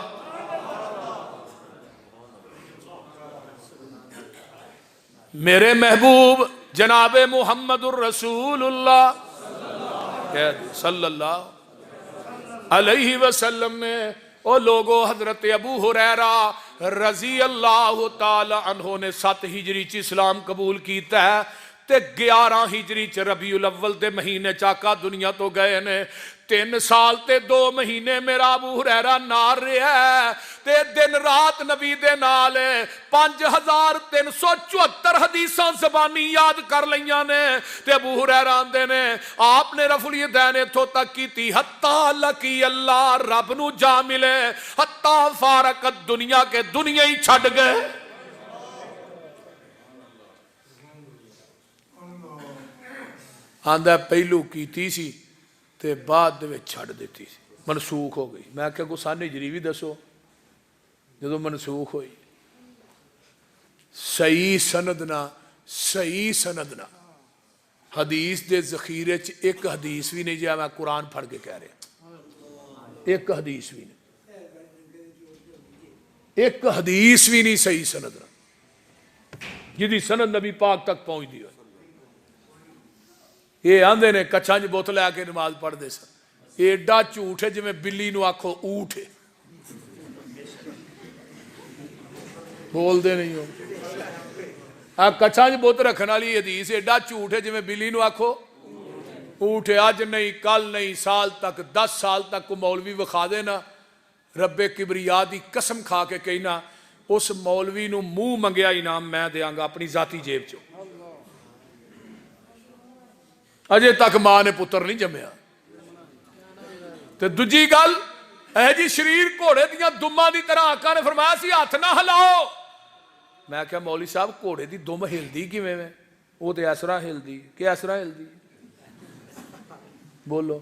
میرے محبوب جناب محمد الرسول اللہ صلی اللہ علیہ وسلم نے او لوگو حضرت ابو ہریرہ رضی اللہ تعالی عنہ نے 7 ہجری چ اسلام قبول کیتا ہے تے 11 ہجری چ ربیع الاول دے مہینے چاکا دنیا تو گئے نے۔ 3 سال تے 2 مہینے میرا ابو ہریرہ نال رہا ہے تے دن رات نبی دے نال 5374 حدیثاں زبانی یاد کر لیاں نے۔ تے ابو ہریرہ آندے نے آپ نے رفع الیدین اتھوں تک کیتی حتی لقی اللہ، رب نو جا ملے، حتی فارقت دنیا کے دنیا ہی چھڑ گئے۔ آندہ پہلو کیتی سی تے بعد دے چھڑ دیتی سی، منسوخ ہو گئی۔ میں کہا کو سان ہجری بھی دسو جدو منسوخ ہوئی۔ صحیح سندنا حدیث دے ذخیرے چ ایک حدیث بھی نہیں جا میں قرآن پڑھ کے کہہ رہا، ایک حدیث بھی نہیں، ایک حدیث بھی نہیں صحیح سندنا جدی سند نبی پاک تک پہنچ دی ہوئی۔ یہ آندے نے کچھاں جی بوتل آ کے نماز پڑھ دے سن، ایڈا جھوٹ ہے جی میں بلی نو آکھو اونٹ ہے، بول دے نہیں ہو۔ کچھاں جی بوتل رکھنا لی حدیث ایڈا جھوٹ ہے جی میں بلی نو آکھو اونٹ ہے۔ آج نہیں کل نہیں سال تک 10 سال تک کو مولوی وکھا دینا، رب کبریا دی قسم کھا کے کہنا اس مولوی نو منہ منگیا انعام میں دیاں گا اپنی ذاتی جیب چو۔ اجے تک ماں نے پتر نہیں جمیا۔ تے دجی گل اے جی شریر گھوڑے دیاں دماں دی طرح آقا نے فرمایا سی ہاتھ نہ ہلاؤ۔ میں کہا مولوی صاحب گھوڑے دی دم ہلدی کیویں میں؟ وہ تے ایسرا ہلدی کہ ایسرا ہلدی بولو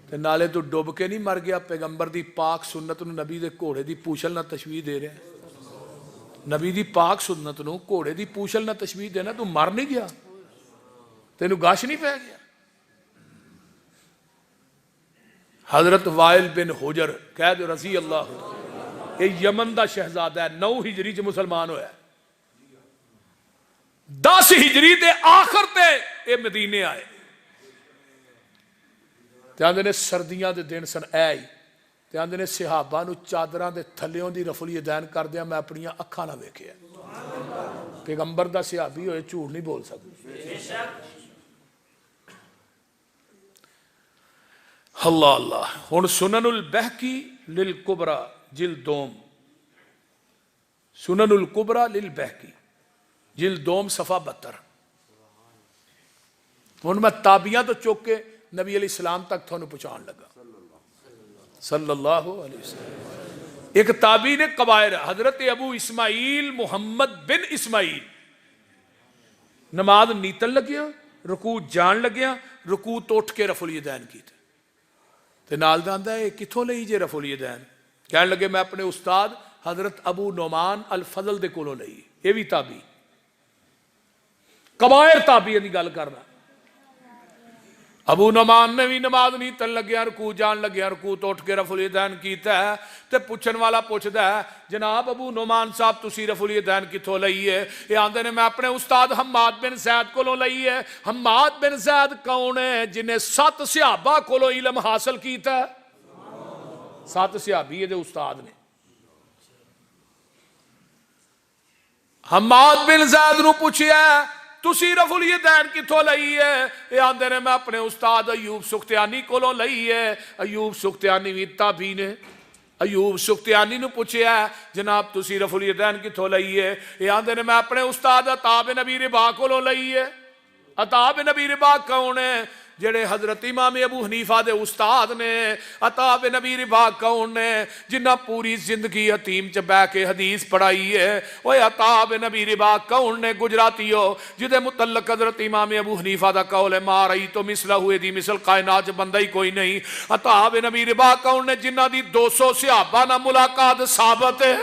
تے نالے تو ڈوب کے نہیں مر گیا؟ پیغمبر دی پاک سنت نو نبی دے گھوڑے دی پوچھل نہ تشبیہ دے رہے ہیں۔ نبی دی پاک سنت نو گھوڑے دی پوچھل نہ تشبیہ دینا، تو مر نہیں گیا؟ تینو گاش نہیں پہ گیا؟ حضرت وائل بن حجر کہہ دو رضی اللہ، یہ یمن دا شہزادہ ہے، 9 ہجری چ مسلمان ہویا ہے، 10 ہجری دے آخر تے یہ مدینے آئے۔ تے آندے نے سردیاں دے دن سن اے ہی، تے آندے نے صحابہ نو چادراں دے تھلیوں دی رفع الیدین کر دیا، میں اپنیاں اکھاں نہ ویکھیا۔ پیغمبر دا صحابی ہوئے جھوٹ نہیں بول سکتے۔ اللہ اللہ۔ ہن سنن البہقی للکبرى جلد 2، سنن الکبرى للبہقی جلد 2 صفحہ 72۔ ہن میں تابعیاں تو چوک کے نبی علیہ السلام تک تھانوں پہنچان لگا صلی اللہ علیہ وسلم۔ ایک تابعی نے قبائر حضرت ابو اسماعیل محمد بن اسماعیل نماز نیتن لگیا، رکوع جان لگیا، رکوع تو اٹھ کے رفع الیدین کی تھے تے نال داندا ہے کتھوں لئی جے رفع الیدین؟ کہنے لگے میں اپنے استاد حضرت ابو نعمان الفضل دے کولوں لئی۔ یہ بھی تابعی قبائر تابعی دی گل کرنا۔ ابو نعمان نے بھی نماز نہیں تن لگیا، رکوع جان لگیا، رکوع تو اٹھ کے رفع الیدین کیتا ہے تے پوچھن والا پوچھدا ہے جناب ابو نعمان صاحب تسی رفع الیدین کتھوں لئی ہے؟ یہ آندے نے میں اپنے استاد حماد بن زید کولوں لئی ہے۔ حماد بن زید کون ہے؟ جنہیں 7 صحابہ کولوں علم حاصل کیتا ہے، 7 صحابی دے استاد نے۔ حماد بن زید نو پوچھیا تسی رفع الیدین کتھوں لئی ہے؟ یہ آندے نے میں اپنے استاد ایوب سختیانی کولوں لئی ہے۔ ایوب سختیانی بھی تابعی نے۔ ایوب سختیانی نو پوچھیا جناب تسی رفع الیدین کتھوں لئی ہے؟ یہ آندے نے میں اپنے استاد عطا بن ابی رباح کولوں لئی ہے۔ عطا بن ابی رباح کون ہے؟ جڑے حضرت امام ابو حنیفہ دے استاد نے. عطا بن ابی رباح کون نے؟ جنہ پوری زندگی حتیم چ بہ کے حدیث پڑھائی ہے. وہ عطا بن ابی رباح کون نے؟ گجراتی ہو جدے متعلق حضرت امام ابو حنیفہ دا قول ہے ما رئی تو مثلہ ہوئے دی مثل کائنات چ بندہ ہی کوئی نہیں. عطا بن ابی رباح کون نے؟ جنہ دی 200 صحابہ نہ ملاقات ثابت ہے.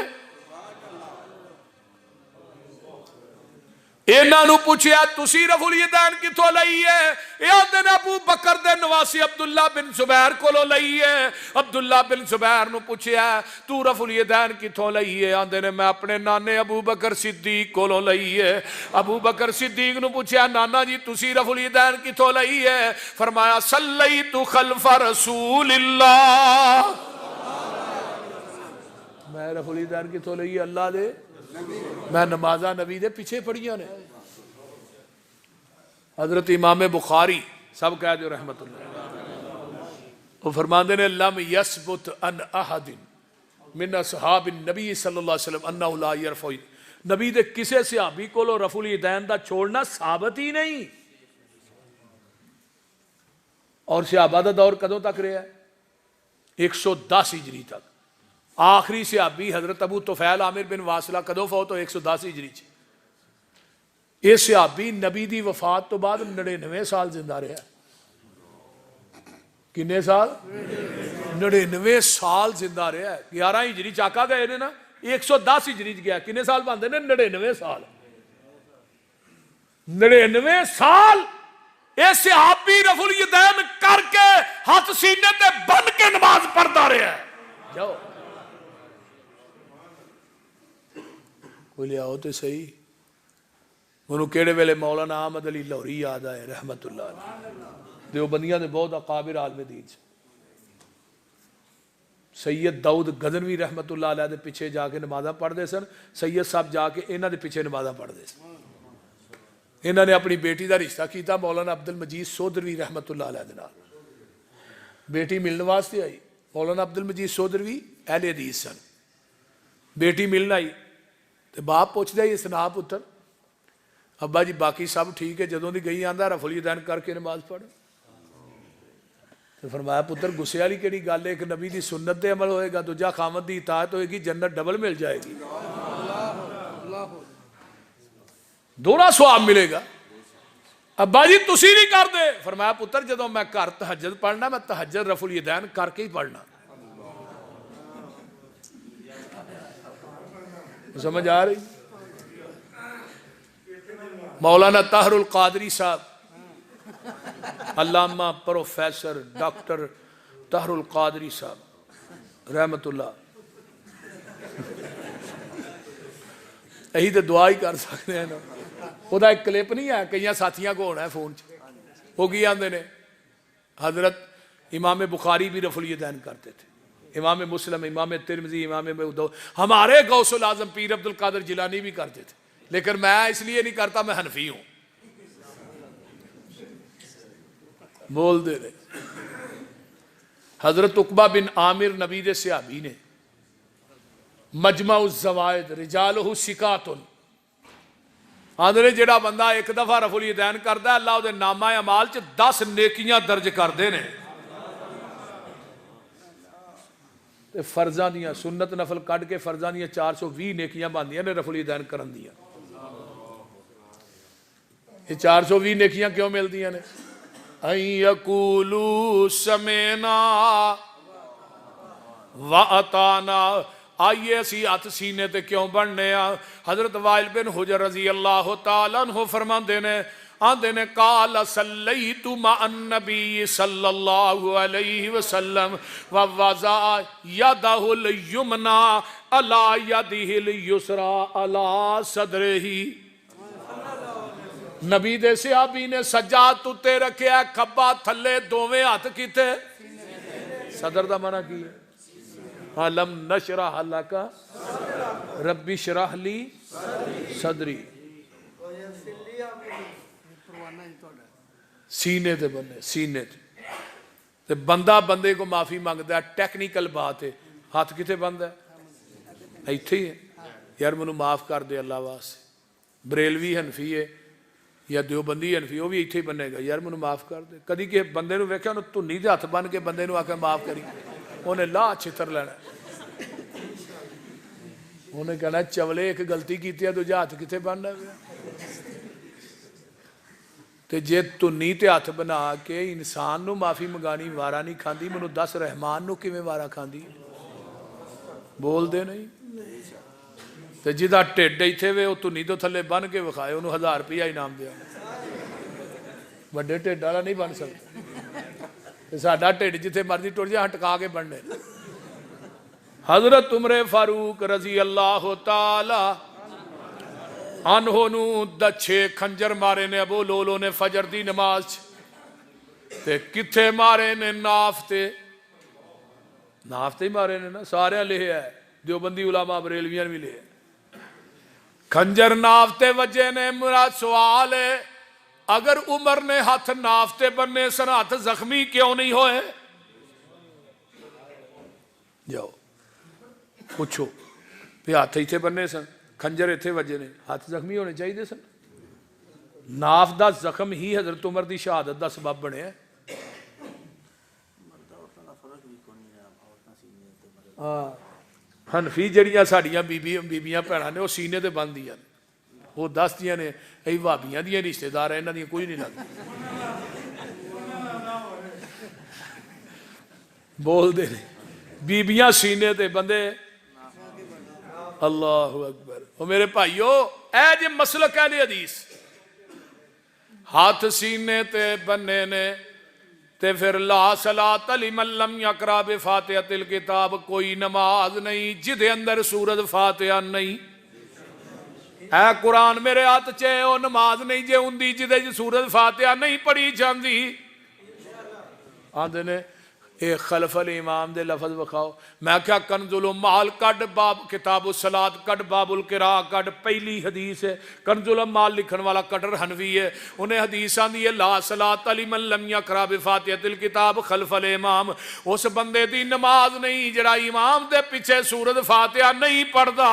انہاں نو پوچھیا تسی رفع الیدین کتھوں لئی ہے؟ اے آندے ابو بکر دے نواسی عبداللہ بن زبیر کولوں لئی ہے. عبداللہ بن زبیر نو پوچھیا تو رفع الیدین کتھوں لئی ہے؟ آندے نے میں اپنے نانے ابو بکر صدیق کولوں لئی ہے. ابو بکر صدیق نو پوچھیا نانا جی تسی رفع الیدین کتھوں لئی ہے؟ فرمایا صلیت خلف رسول اللہ. میں رفع الیدین کتھوں لئی ہے؟ اللہ دے میں نمازہ نبی دے پیچھے پڑھیاں نے. حضرت امام بخاری سب کہہ جو رحمت اللہ وہ فرماندے نے لم یثبت ان احد من اصحاب النبی صلی اللہ علیہ وسلم انہ لا یرفع. نبی دے کسے صحابی کو لو رفع الیدین دا چھوڑنا ثابت ہی نہیں. اور صحابہ دا دور کدوں تک رہا ہے؟ 110 ہجری تک. آخری صحابی حضرت ابو طفیل عامر بن واصلہ کدوں فوت ہو؟ 110 ہجری چ. یہ صحابی نبی دی وفات تو بعد 99 سال زندہ رہا. کنے سال؟ 99 سال زندہ رہا ہے. 11 ہجری چاکا گئے نے نا 110 ہجری چ گیا. کنے سال باندھے نے؟ 99 سال. 99 سال یہ صحابی رفع الیدین کر کے ہاتھ سینے تے بن کے نماز پڑھتا رہا ہے. جاؤ کوئی لے آؤ تو صحیح. انہوں کیڑے ویلے مولانا احمد علی لاہوری یاد آئے رحمت اللہ علیہ. دیوبندیاں دے بہت اکابر عالم دین سے. سید داؤد غزنوی رحمت اللہ علیہ دے پیچھے جا کے نمازاں پڑھ دے سن. سید صاحب جا کے انہاں دے پیچھے نمازاں پڑھ دے سن. انہاں نے اپنی بیٹی دا رشتہ کیتا مولانا عبد المجید سودروی رحمت اللہ علیہ دے نال. بیٹی ملنے واسطے آئی. مولانا عبد المجید سودروی اہل حدیث سن. بیٹی ملن آئی تو باپ پوچھتا یہ سنا پتر ابا جی باقی سب ٹھیک ہے؟ جدوں دی گئی آندا رفع الیدین کر کے نماز پڑھ. تو فرمایا پتر غصے والی کیڑی گل ہے؟ ایک نبی دی سنت تے عمل ہوئے گا, دوجا خامد دی اطاعت ہوئے گی, جنت ڈبل مل جائے گی, دوہرا ثواب ملے گا. ابا جی تسی نہیں کر دے. فرمایا پتر جدوں میں گھر تہجد پڑھنا میں تہجد رفع الیدین کر کے ہی پڑھنا. سمجھ آ رہی؟ مولانا طاہر القادری صاحب علامہ پروفیسر ڈاکٹر طاہر القادری صاحب رحمت اللہ, یہی تو دعا ہی کر سکتے ہیں نا. وہ ایک کلپ نہیں ہے کئی ساتھیاں کو ہونا ہے فون وہ کی آندے نے حضرت امام بخاری بھی رفع الیدین کرتے تھے, امام مسلم, امام ترمذی, امام ابو داؤد, ہمارے غوث العظم پیر عبد القادر جیلانی بھی کرتے تھے. لیکن میں اس لیے نہیں کرتا, میں حنفی ہوں. بول دے رہے. حضرت عقبہ بن عامر نبی دے صحابی نے مجمع الزوائد رجالہ ثقات آندے جڑا بندہ ایک دفعہ رفع الیدین کردا ہے اللہ دے نامہ اعمال چ 10 نیکیاں درج کردے نے. فرضاں دیاں سنت نفل کڈ کے فرضاں دیاں 420 نیکیاں باندیاں نے رفع الیدین کرن دیاں. یہ 420 نیکیاں کیوں ملدیاں نے؟ ان یقولوا سمعنا واطعنا. آئیے اسی ہاتھ سینے تے کیوں بڑھنے آ. حضرت وائل بن حجر رضی اللہ تعالیٰ عنہ فرماندے نے آندے نے قال صلیت مع النبی صلی اللہ علیہ وسلم ووضع یدہ الیمنا علی یدہ الیسرا علی صدرہ. نبی دے صحابی نے سجاد تے رکھیا کھبا تھلے دوویں ہاتھ کیتے صدر دا معنی کی ہے؟ لم نشرح لک ربی اشرح لی صدری. سینے تے بنے سینے تے بندہ بندے کو معافی مانگتا ہے. ٹیکنیکل بات ہے, ہاتھ کتے بند ہے؟ ایتھے ہی ہے. یار منو معاف کر دے اللہ واسطے. بریلوی حنفی ہے, یا دیوبندی حنفی وہ بھی اتنے ہی بنے گا یار مجھے معاف کر دے. کدی کہ بندے نو ویکھیا انہوں دھنی دے ہاتھ بن کے بندے نو آکھیا معاف کری, انہیں لا چھتر لینا, انہیں کہنا چولے ایک غلطی کیتی ہے دوجا ہاتھ کتنے بننا پیا. تے جے تنی تے ہاتھ بنا کے انسان نو معافی منگانی وارا نہیں کھاندی, منو دس رحمان نو کیویں وارا کھاندی؟ بول دے نہیں. تے جدا ٹھڈ ایتھے وے او تنی تو تھلے بن کے وکھائے, انہوں 1000 روپیہ انعام دیا. وڈے ٹھڈ والا نہیں بن سکتا. تے ساڈا ٹھڈ جتھے مرضی ٹر جائے ہٹکا کے بننے. حضرت عمر فاروق رضی اللہ تعالی عنہ نو دچھے کھنجر مارے نے ابو لولو نے فجر دی نماز تے کتھے مارے نے ناف تے ہی مارے نے نا, سارے لے ہے دیوبندی علماء بریلویاں بھی لے ہے. کھنجر ناف تے وجے نے. میرا سوال ہے اگر عمر نے ہاتھ ناف تے بننے سن ہاتھ زخمی کیوں نہیں ہوئے؟ جاؤ پوچھو بھی ہاتھ ایتھے بننے سن, کھنجر ایتھے وجے نے, ہاتھ زخمی ہونے چاہیے سن. ناف دا زخم ہی حضرت عمر دی شہادت دا سبب بنے ہے. حنفی جڑیاں ساڈیاں بیبیاں بھੈਣਾں نے وہ سینے تے بن دیاں, وہ دس دیاں نے اے بھابیاں دیاں رشتے دار ہیں, انہاں دیاں کوئی نہیں لگتی. بول دے بیبیاں سینے تے بندے. اللہ اکبر. وہ میرے بھائیو اے جے مسلک ہے حدیث, ہاتھ سینے تے بننے نے تے پھر لا صلاۃ لمن لم یقرأ بفاتحۃ الکتاب, کوئی نماز نہیں جدے اندر سورۃ فاتحہ نہیں. اے قرآن میرے ہاتھ چے او نماز نہیں جے ہوندی جدے سورۃ فاتحہ نہیں پڑھی جاندی. آندے نے اے خلف الامام دے لفظ وکھاؤ. میں کیا کنز الامال کڈ باب کتاب الصلاۃ کڈ باب القراء کڈ, پہلی حدیث ہے. کنز الامال لکھن والا کٹر حنفی ہے, انہیں حدیثاں دی لا صلاۃ لمن لم یقرأ بفاتحۃ الکتاب خلف الامام. اس بندے دی نماز نہیں جڑا امام دے پیچھے سورۃ فاتحہ نہیں پڑھدا.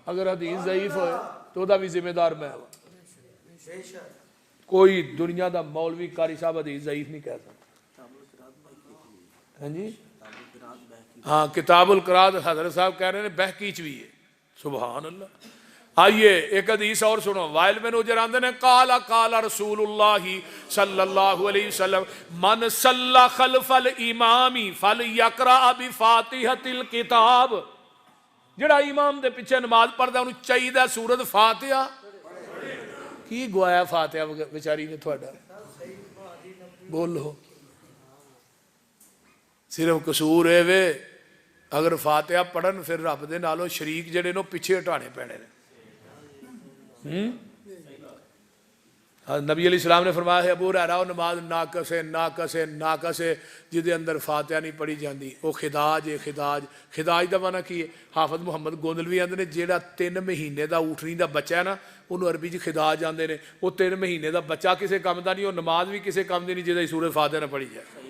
اگر حدیث ضعیف ہوئے تو دا بھی ذمہ دار میں ہوں. کوئی دنیا دا مولوی قاری صاحب حدیث ضعیف نہیں کہہ سکتا. ہاں جی ہاں کتاب القراءت حضرت صاحب کہہ رہے ہیں بہکی چ بھی ہے. سبحان اللہ. آئیے ایک حدیث اور سنو. وائل بن حجر آندے نے قال رسول اللہ صلی اللہ علیہ وسلم من صلی خلف الامام فلیقرأ بفاتحۃ الکتاب. جڑا امام دے پیچھے نماز پڑھدا انہوں چاہیے سورۃ فاتحہ. کی گوایا فاتحہ بیچاری نے تھوڑا؟ بولو. صرف قصور ہے وے اگر فاتحہ پڑھن پھر رب دے نالوں شریک جڑے نو پیچھے ہٹانے پینے نے. نبی علیہ السلام نے فرمایا ہے ابو ہریرہ وہ نماز ناقص ہے جدے اندر فاتحہ نہیں پڑھی جاندی وہ خداج ہے. خداج دا معنی کی ہے؟ حافظ محمد گوندلوی آندے نے جیڑا 3 مہینے دا اٹھنی دا بچہ ہے نا انہوں عربی چ خداج آندے نے. وہ 3 مہینے دا بچہ کسے کام دا نہیں, وہ نماز بھی کسے کام دی نہیں جدے سورۃ فاتحہ نہ پڑھی جائے.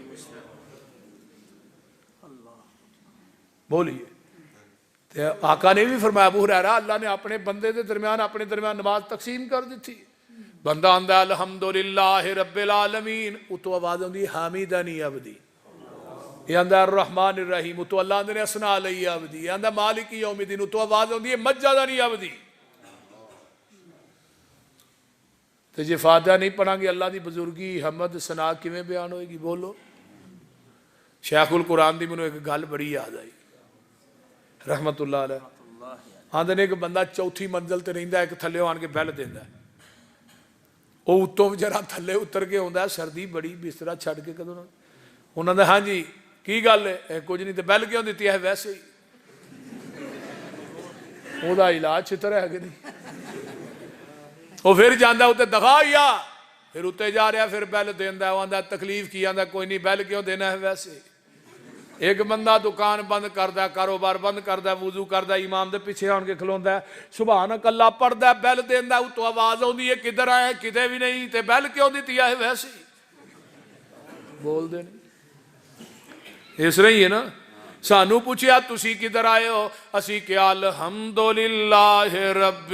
بولیے. آقا نے بھی فرمایا ابو ہریرہ اللہ نے اپنے بندے دے درمیان اپنے درمیان نماز تقسیم کر دی تھی. بندہ آندا الحمدللہ رب العالمین, اتو آواز آندی حامدنی عبدی. یہ آندا الرحمن الرحیم, اتو اللہ آندے نے اثنا علی عبدی. یہ آندا مالک یوم الدین, اتو آواز آندی ہے مجدنی عبدی. تو جے فاتحہ نہیں پڑھاں گے اللہ دی بزرگی حمد ثنا کیویں بیان ہوئے گی؟ بولو. شیخ القرآن دی منو ایک گل بڑی یاد آئی رحمت اللہ علیہ. آندے نے ایک بندہ چوتھی منزل تے رہندا ہے, ایک تھلے آن کے بیل دیندا ہے. وہ اتوں جرا تھلے اتر کے آندا ہے, سردی بڑی, بسترا چھڈ کے کدوں. انہاں نے ہاں جی کی گل ہے؟ کچھ نہیں. تے بیل کیوں دیتی ہے؟ ویسے ہی. وہ دا علاج چھتر ہے کہ نہیں. وہ پھر جاندا اتنے دکھایا, پھر اتنے جا رہا, پھر بیل دیندا ہے. وہ آندا تکلیف کی؟ آندا کوئی نہیں, بیل کیوں دینا ہے؟ ویسے ہی. ایک بندہ دکان بند کردا ہے, کاروبار بند کردا ہے, وضو کردا ہے, امام دے پیچھے آن کے کھلوندا ہے, سبحانک اللہ پڑھدا ہے, بیل دیندا ہے, اتوں آواز آندی ہے کدھر آئے؟ کدے بھی نہیں. تے بیل کیوں دیتی ہے؟ ویسے ہی. بول دے نہیں. اس طرح ہی ہے نا. سانو پوچھیا تسی کدھر آئے ہو؟ اسی کیا الحمدللہ رب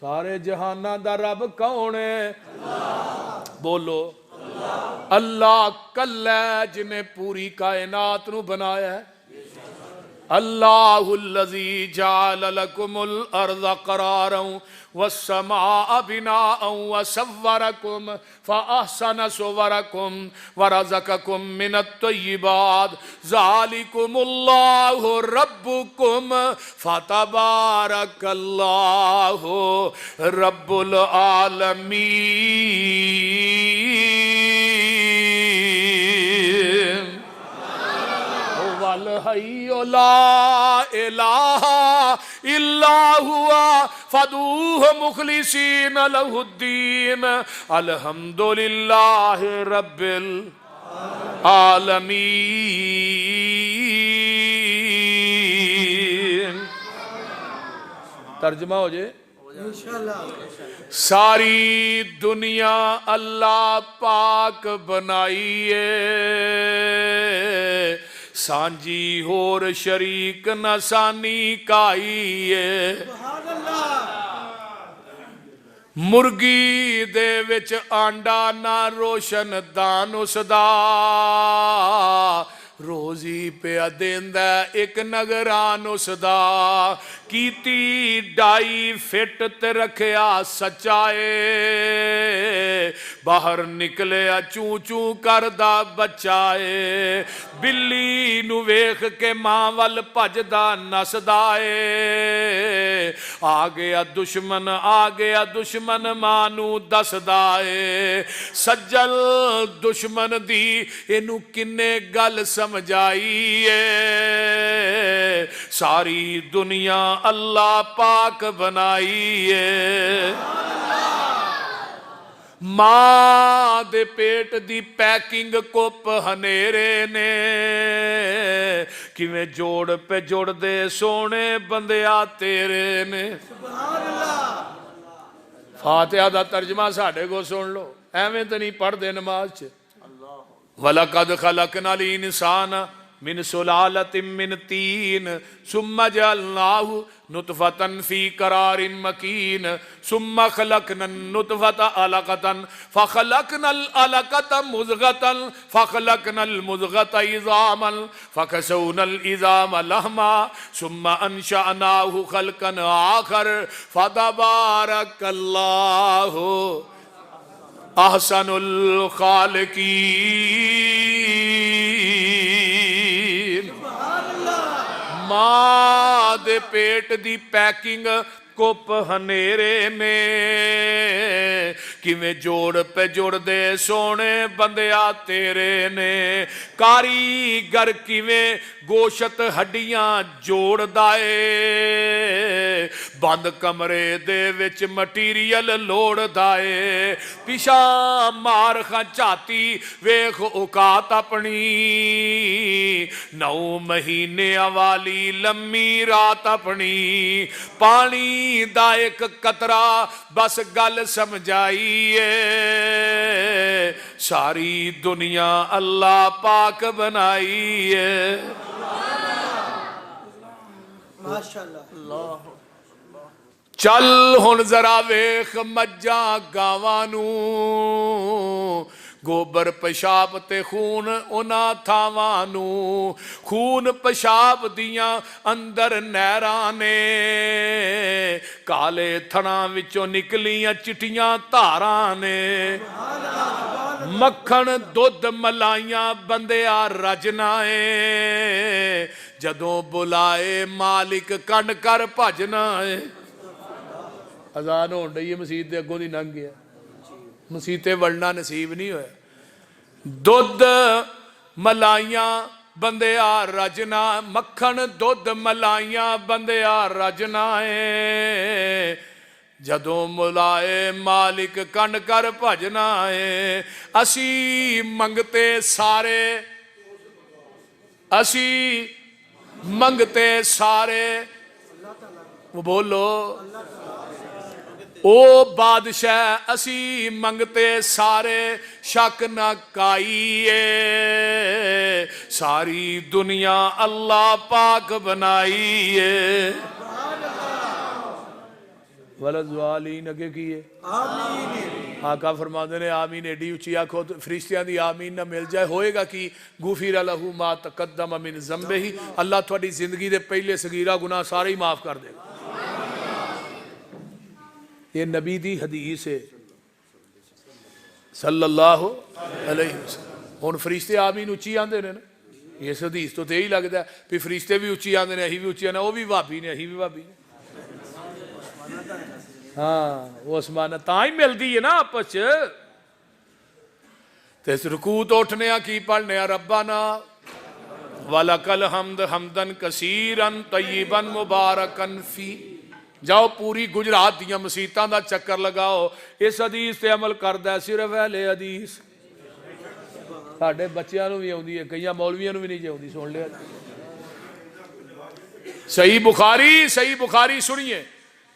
سارے جہانہ دا رب کون ہے؟ بولو اللہ کل ہے جنہیں پوری کائنات نو بنایا ہے۔ اللہ الذی جعل لکم الارض قرارا والسماء بناء وصورکم فاحسن صورکم ورزقکم من الطیبات ذالکم اللہ ربکم فتبارک اللہ رب العالمین۔ والحی لا الہ الا ہوا فادعوہ مخلصین لہ الدین الحمدللہ رب العالمین۔ ترجمہ ہو جائے ساری دنیا اللہ پاک بنائیے، سانجی ہور شریک نسانی کائیے۔ مرگی دے وچ آنڈا نہ روشن دان اس دا، روزی پہ دیندہ ایک نگران اس دا، کیتی ڈائی فٹ تے رکھیا سچائے، باہر نکلے چوں چوں کردہ بچائے، بلی نو ویخ کے ماں وال پجدہ نسدائے، آگیا دشمن ماں نو دسدائے، سجل دشمن دی اینو کنے گل سمجھائیے، ساری دنیا اللہ پاک بنائیے۔ ماں دے پیٹ دی پیکنگ کپ ہنیرے نے، کیویں جوڑ پہ جوڑ دے سونے بندیا تیرے نے۔ فاتحہ دا ترجمہ ساڑھے کو سن لو، ایویں تو نہیں پڑھ دے نماز چھے۔ وَلَقَدْ خَلَقْنَا الْإِنسَانَ مِنْ سُلَالَةٍ مِّنْ طِينٍ ثُمَّ جَعَلْنَاهُ نُطْفَةً فِي قَرَارٍ مَّكِينٍ ثُمَّ خَلَقْنَا النُّطْفَةَ عَلَقَةً فَخَلَقْنَا الْعَلَقَةَ مُضْغَةً فَخَلَقْنَا الْمُضْغَةَ عِظَامًا فَكَسَوْنَا الْعِظَامَ لَحْمًا ثُمَّ أَنشَأْنَاهُ خَلْقًا آخَرَ فَتَبَارَكَ اللَّهُ احسن الخالقین۔ ماں دے پیٹ دی پیکنگ کپ ہنیرے نے، کیویں جوڑ پہ جوڑ دے سونے بندیا تیرے نے، کاریگر کیویں گوشت ہڈیاں جوڑ دائے، بند کمرے دے وچ مٹیریل لوڑ دائے، پیشا مار خاں چاتی ویخ اوقات اپنی، 9 مہینے والی لمبی رات اپنی، پانی دا ایک قطرہ بس گل سمجھائیے، ساری دنیا اللہ پاک بنائیے۔ چل ہن ذرا ویخ مجھاں گاوانو، گوبر پشاب تے خون اونا تھاوانو، خون پشاب دیاں اندر نیرانے، کالے تھنا وچوں نکلیاں چٹیاں تارانے، مکھن دودھ ملائیاں بندیا رجنائے، جدوں بلائے مالک کنڈ کر بھجنائے۔ اذان ہون رہی ہے، مسجد دے اگوں دی لنگ گیا، مسجد تے وڑنا نصیب نہیں ہویا۔ دودھ ملائیاں بندیا رجنا، مکھن دودھ ملائیاں بندیا رجنائے، جدوں ملائے مالک کنڈ کر بھجنائے، اسی منگتے سارے وہ بولو او بادشاہ اسی منگتے سارے شک نہ کائیے ساری دنیا اللہ پاک بنائیے ولضالین اگے کیے آمین آقا فرماتے نے آمین ایڈی اچھی آنکھو فرشتیاں دی آمین نہ مل جائے ہوئے گا کہ غفر لہ ما تقدم من ذنبہ اللہ تھوڑی زندگی دے پہلے صغیرہ گناہ سارے ہی معاف کر دے گا یہ نبی دی حدیث ہے صلی اللہ علیہ وسلم ہن فرشتے آمین اچھی آندے نے نا اس حدیث تو تے ہی لگتا ہے کہ فرشتے بھی اچھی آندے نے اہی بھی اچھی آندے وہ بھی وہابی نے اہی بھی وہابی نے ہاں وہ اسمانہ تاں ہی ملدی ہے نا آپس تے رکوع تو اٹھنے کی پڑھنے ربنا وَلَكَ الْحَمْدُ حَمْدًا كَثِيرًا طَيِّبًا مُبَارَكًا فِي جاؤ پوری گجرات دیاں مسیتاں دا چکر لگاؤ اس حدیث تے عمل کردہ ہے صرف اہل حدیث ساڈے بچیاں نو بھی آؤندی ہے کئی مولویاں نو بھی نہیں آؤندی سن لیا صحیح بخاری سنیے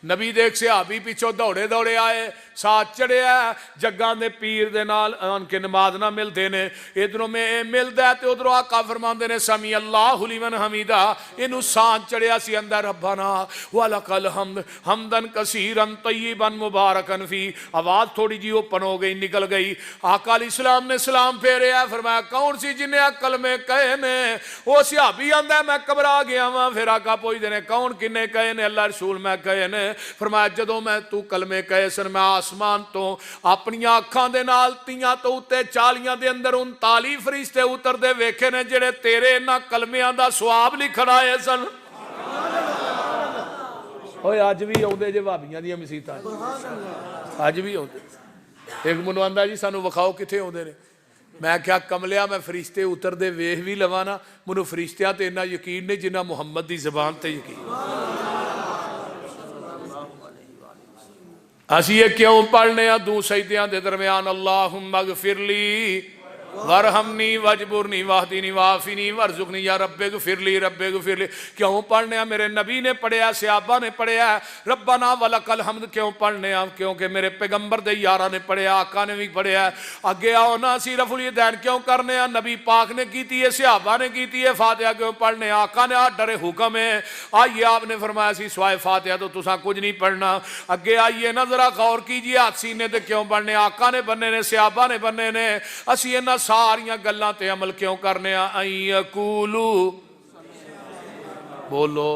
نبی دیکھ صحابی پیچھو دوڑے دوڑے آئے ساتھ چڑھے ہے جگاں دے پیر دے نال ان کے نماز نہ ملتے نے ادھروں میں ملتا ہے تو ادھروں آقا فرماندے نے سمی اللہ لمن حمیدہ انہوں ساتھ چڑھیا سی اندر ربنا وَلَكَ الْحَمْدُ حَمْدًا كَثِيرًا طَيِّبًا مُبَارَكًا فِي آواز تھوڑی جی اوپن ہو گئی نکل گئی آقا علیہ السلام نے سلام پھیرے ہے فرمایا کون سی جنہیں کلمے کہے نے وہ صحابی آندہ ہے میں کبرا گیا ہوں پھر آقا پوچھ دینے کون کنے کہے نے اللہ رسول میں کہے نے فرمایا جدوں میں تو کلمے کہے سن میں آسمان تو اپنی آنکھاں دے نال تیاں تو اتے 40 دے اندر 39 فرشتے اتر دے ویکھے نے جڑے تیرے نہ کلمیاں دا ثواب لکھنا ہے سن ہوئے آج بھی آؤندے جے وہابیاں دیاں مسیتاں آج بھی آؤندے ایک منو آندا جی سانو وکھاؤ کتھے آؤندے نے میں کیا کملیا میں فرشتے اتر دے ویکھ بھی لوانا منو فرشتیاں تے اتنا یقین نہیں جنہ محمد دی زبان تے یقین اسی یہ کیوں پڑھنے ہیں دو سجدیاں دے درمیان اللہم اغفر لی ورحمنی وجبرنی واہدینی وعافینی ورزقنی یا رب اغفر لی کیوں پڑھنے ہیں میرے نبی نے پڑھیا صحابہ نے پڑھیا ربنا ولک الحمد کیوں پڑھنے ہیں کیونکہ میرے پیغمبر دے یارہ نے پڑھیا آقا نے بھی پڑھیا اگے آؤ نا سی رفع الیدین کیوں کرنے ہیں نبی پاک نے کیتی ہے صحابہ نے کیتی ہے فاتحہ کیوں پڑھنے ہیں آقا نے ڈرے حکم ہے آئیے آپ نے فرمایا سی سوائے فاتحہ تو تساں کچھ نہیں پڑھنا اگے آئیے نا ذرا غور کیجئے ہاتھ سینے تے کیوں پڑھنے آقا نے بننے نے صحابہ نے بننے نے اسی انہاں ساریاں گلاں تے عمل کیوں کرنے ہیں یقولو بولو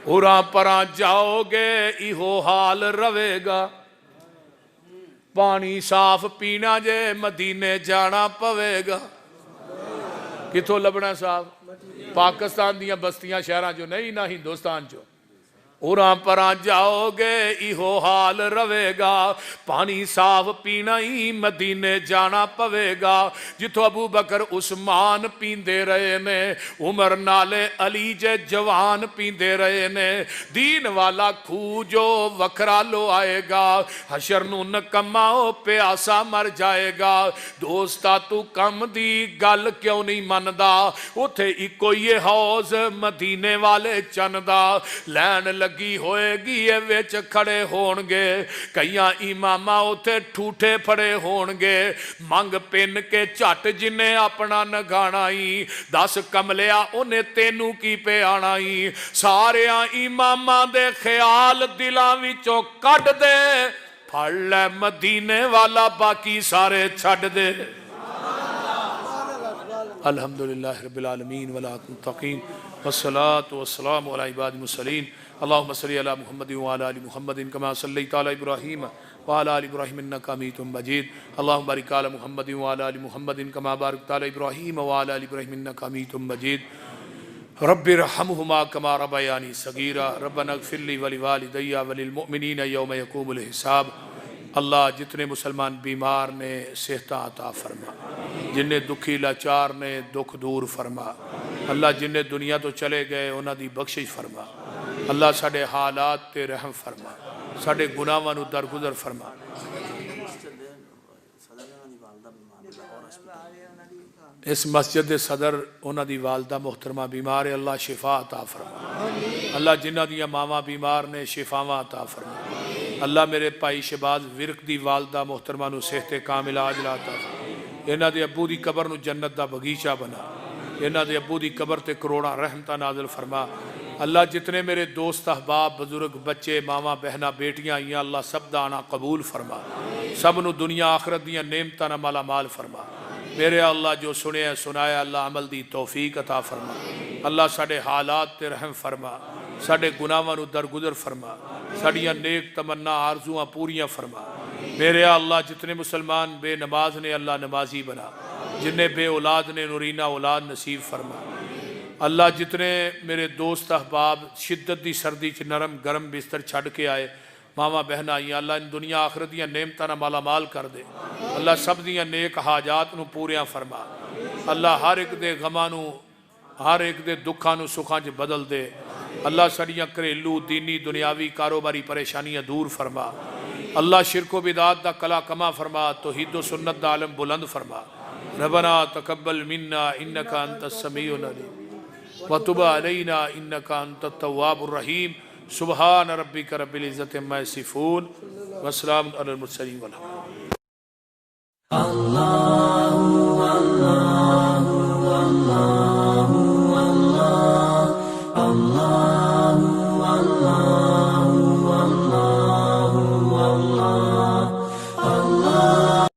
اُراں پراں جاؤ گے ایہو حال روے گا پانی صاف پینا جے مدینے جانا پوے گا کتھوں لبنا صاف پاکستان دیاں بستیاں شہراں جو نہیں نہ ہندوستان جو اُراں پراں جاؤ گے ایہو حال روے گا پانی صاف پینا ہی مدینے جانا پوے گا جتو ابو بکر عثمان پیندے رہے نے عمر نالے علی جے جوان پیندے رہے نے دین والا کھوجو وکرا لو آئے گا حشر نو نکماؤ پیاسا مر جائے گا دوستا تو کم دی گل کیوں نہیں مندہ اتھے ایکو یہ حوض مدینے والے چندہ لین لگی ہوئے گی یہ ویچ کھڑے ہونگے کئیاں امامہ اتے ٹھوٹے پھڑے ہونگے منگ پین کے چٹ جنہیں اپنا نگانائی 10 کملیا انہیں تینوں کی پہ آنائی سارے امامہ دے خیال دلاں وچوں کٹ دے پھڑ لے مدینے والا باقی سارے چھڑ دے الحمدللہ رب العالمین والعاقبۃ للمتقین والصلاة والسلام علی عباد المرسلین اللہم صلی علی محمد وعلی آل محمد کما صلیت علی ابراہیم وعلی آل ابراہیم انکا حمید مجید اللہم بارک علی محمد وعلی آل محمد کما بارکت علی ابراہیم وعلی آل ابراہیم انکا حمید مجید رب ارحمہما کما ربیانی صغیرا ربنا اغفر لی ولوالدی وللمؤمنین یوم یقوم الحساب اللہ جتنے مسلمان بیمار نے صحت عطا فرما جنہیں دکھی لاچار نے دکھ دور فرما اللہ جنہیں دنیا تو چلے گئے انہاں دی بخشش فرما اللہ ساڑے حالات تے رحم فرما ساڑے گناہاں نو درگزر فرما اس مسجد دے صدر انہاں دی والدہ محترمہ بیمار ہے اللہ شفا عطا فرما اللہ جنہاں دی ماواں بیمار نے شفاواں عطا فرما اللہ میرے بھائی شہباز ورک دی والدہ محترمہ نو صحت کامل عاجلہ عطا فرما انہاں دے ابو دی قبر نو جنت دا بغیچہ بنا انہاں دے ابو دی قبر تے کروڑاں رحمتاں نازل فرما اللہ جتنے میرے دوست احباب بزرگ بچے ماما بہنا بیٹیاں آئیاں اللہ سب دا آنا قبول فرما سب نو دنیا آخرت دیاں نعمتاں نہ مالا مال فرما میرے اللہ جو سنے سنایا اللہ عمل دی توفیق عطا فرما اللہ ساڑے حالات تے رحم فرما ساڑے گناہاں نو درگزر فرما ساڑیاں نیک تمنا آرزواں پوریاں فرما میرے اللہ جتنے مسلمان بے نماز نے اللہ نمازی بنا جنہیں بے اولاد نے نورینہ اولاد نصیب فرما اللہ جتنے میرے دوست احباب شدت دی سردی چ نرم گرم بستر چھڑ کے آئے ماما بہن آئیاں اللہ ان دنیا آخرت دیاں نعمتاں نہ مالا مال کر دے اللہ سب دیاں نیک حاجات نو پوریاں فرما اللہ ہر ایک دے غماں نو ہر ایک دے دکھاں نو سکھاں چ بدل دے اللہ سڑیاں گھریلو دینی دنیاوی کاروباری پریشانیاں دور فرما اللہ شرک و بدعات دا کلا کما فرما توحید و سنت دا عالم بلند فرما ربنا تقبل منا انکا انت السمیع العلیم وتب علینا انکا انت التواب الرحیم سبحان ربک رب العزت عما یصفون وسلام علی المرسلین والحمد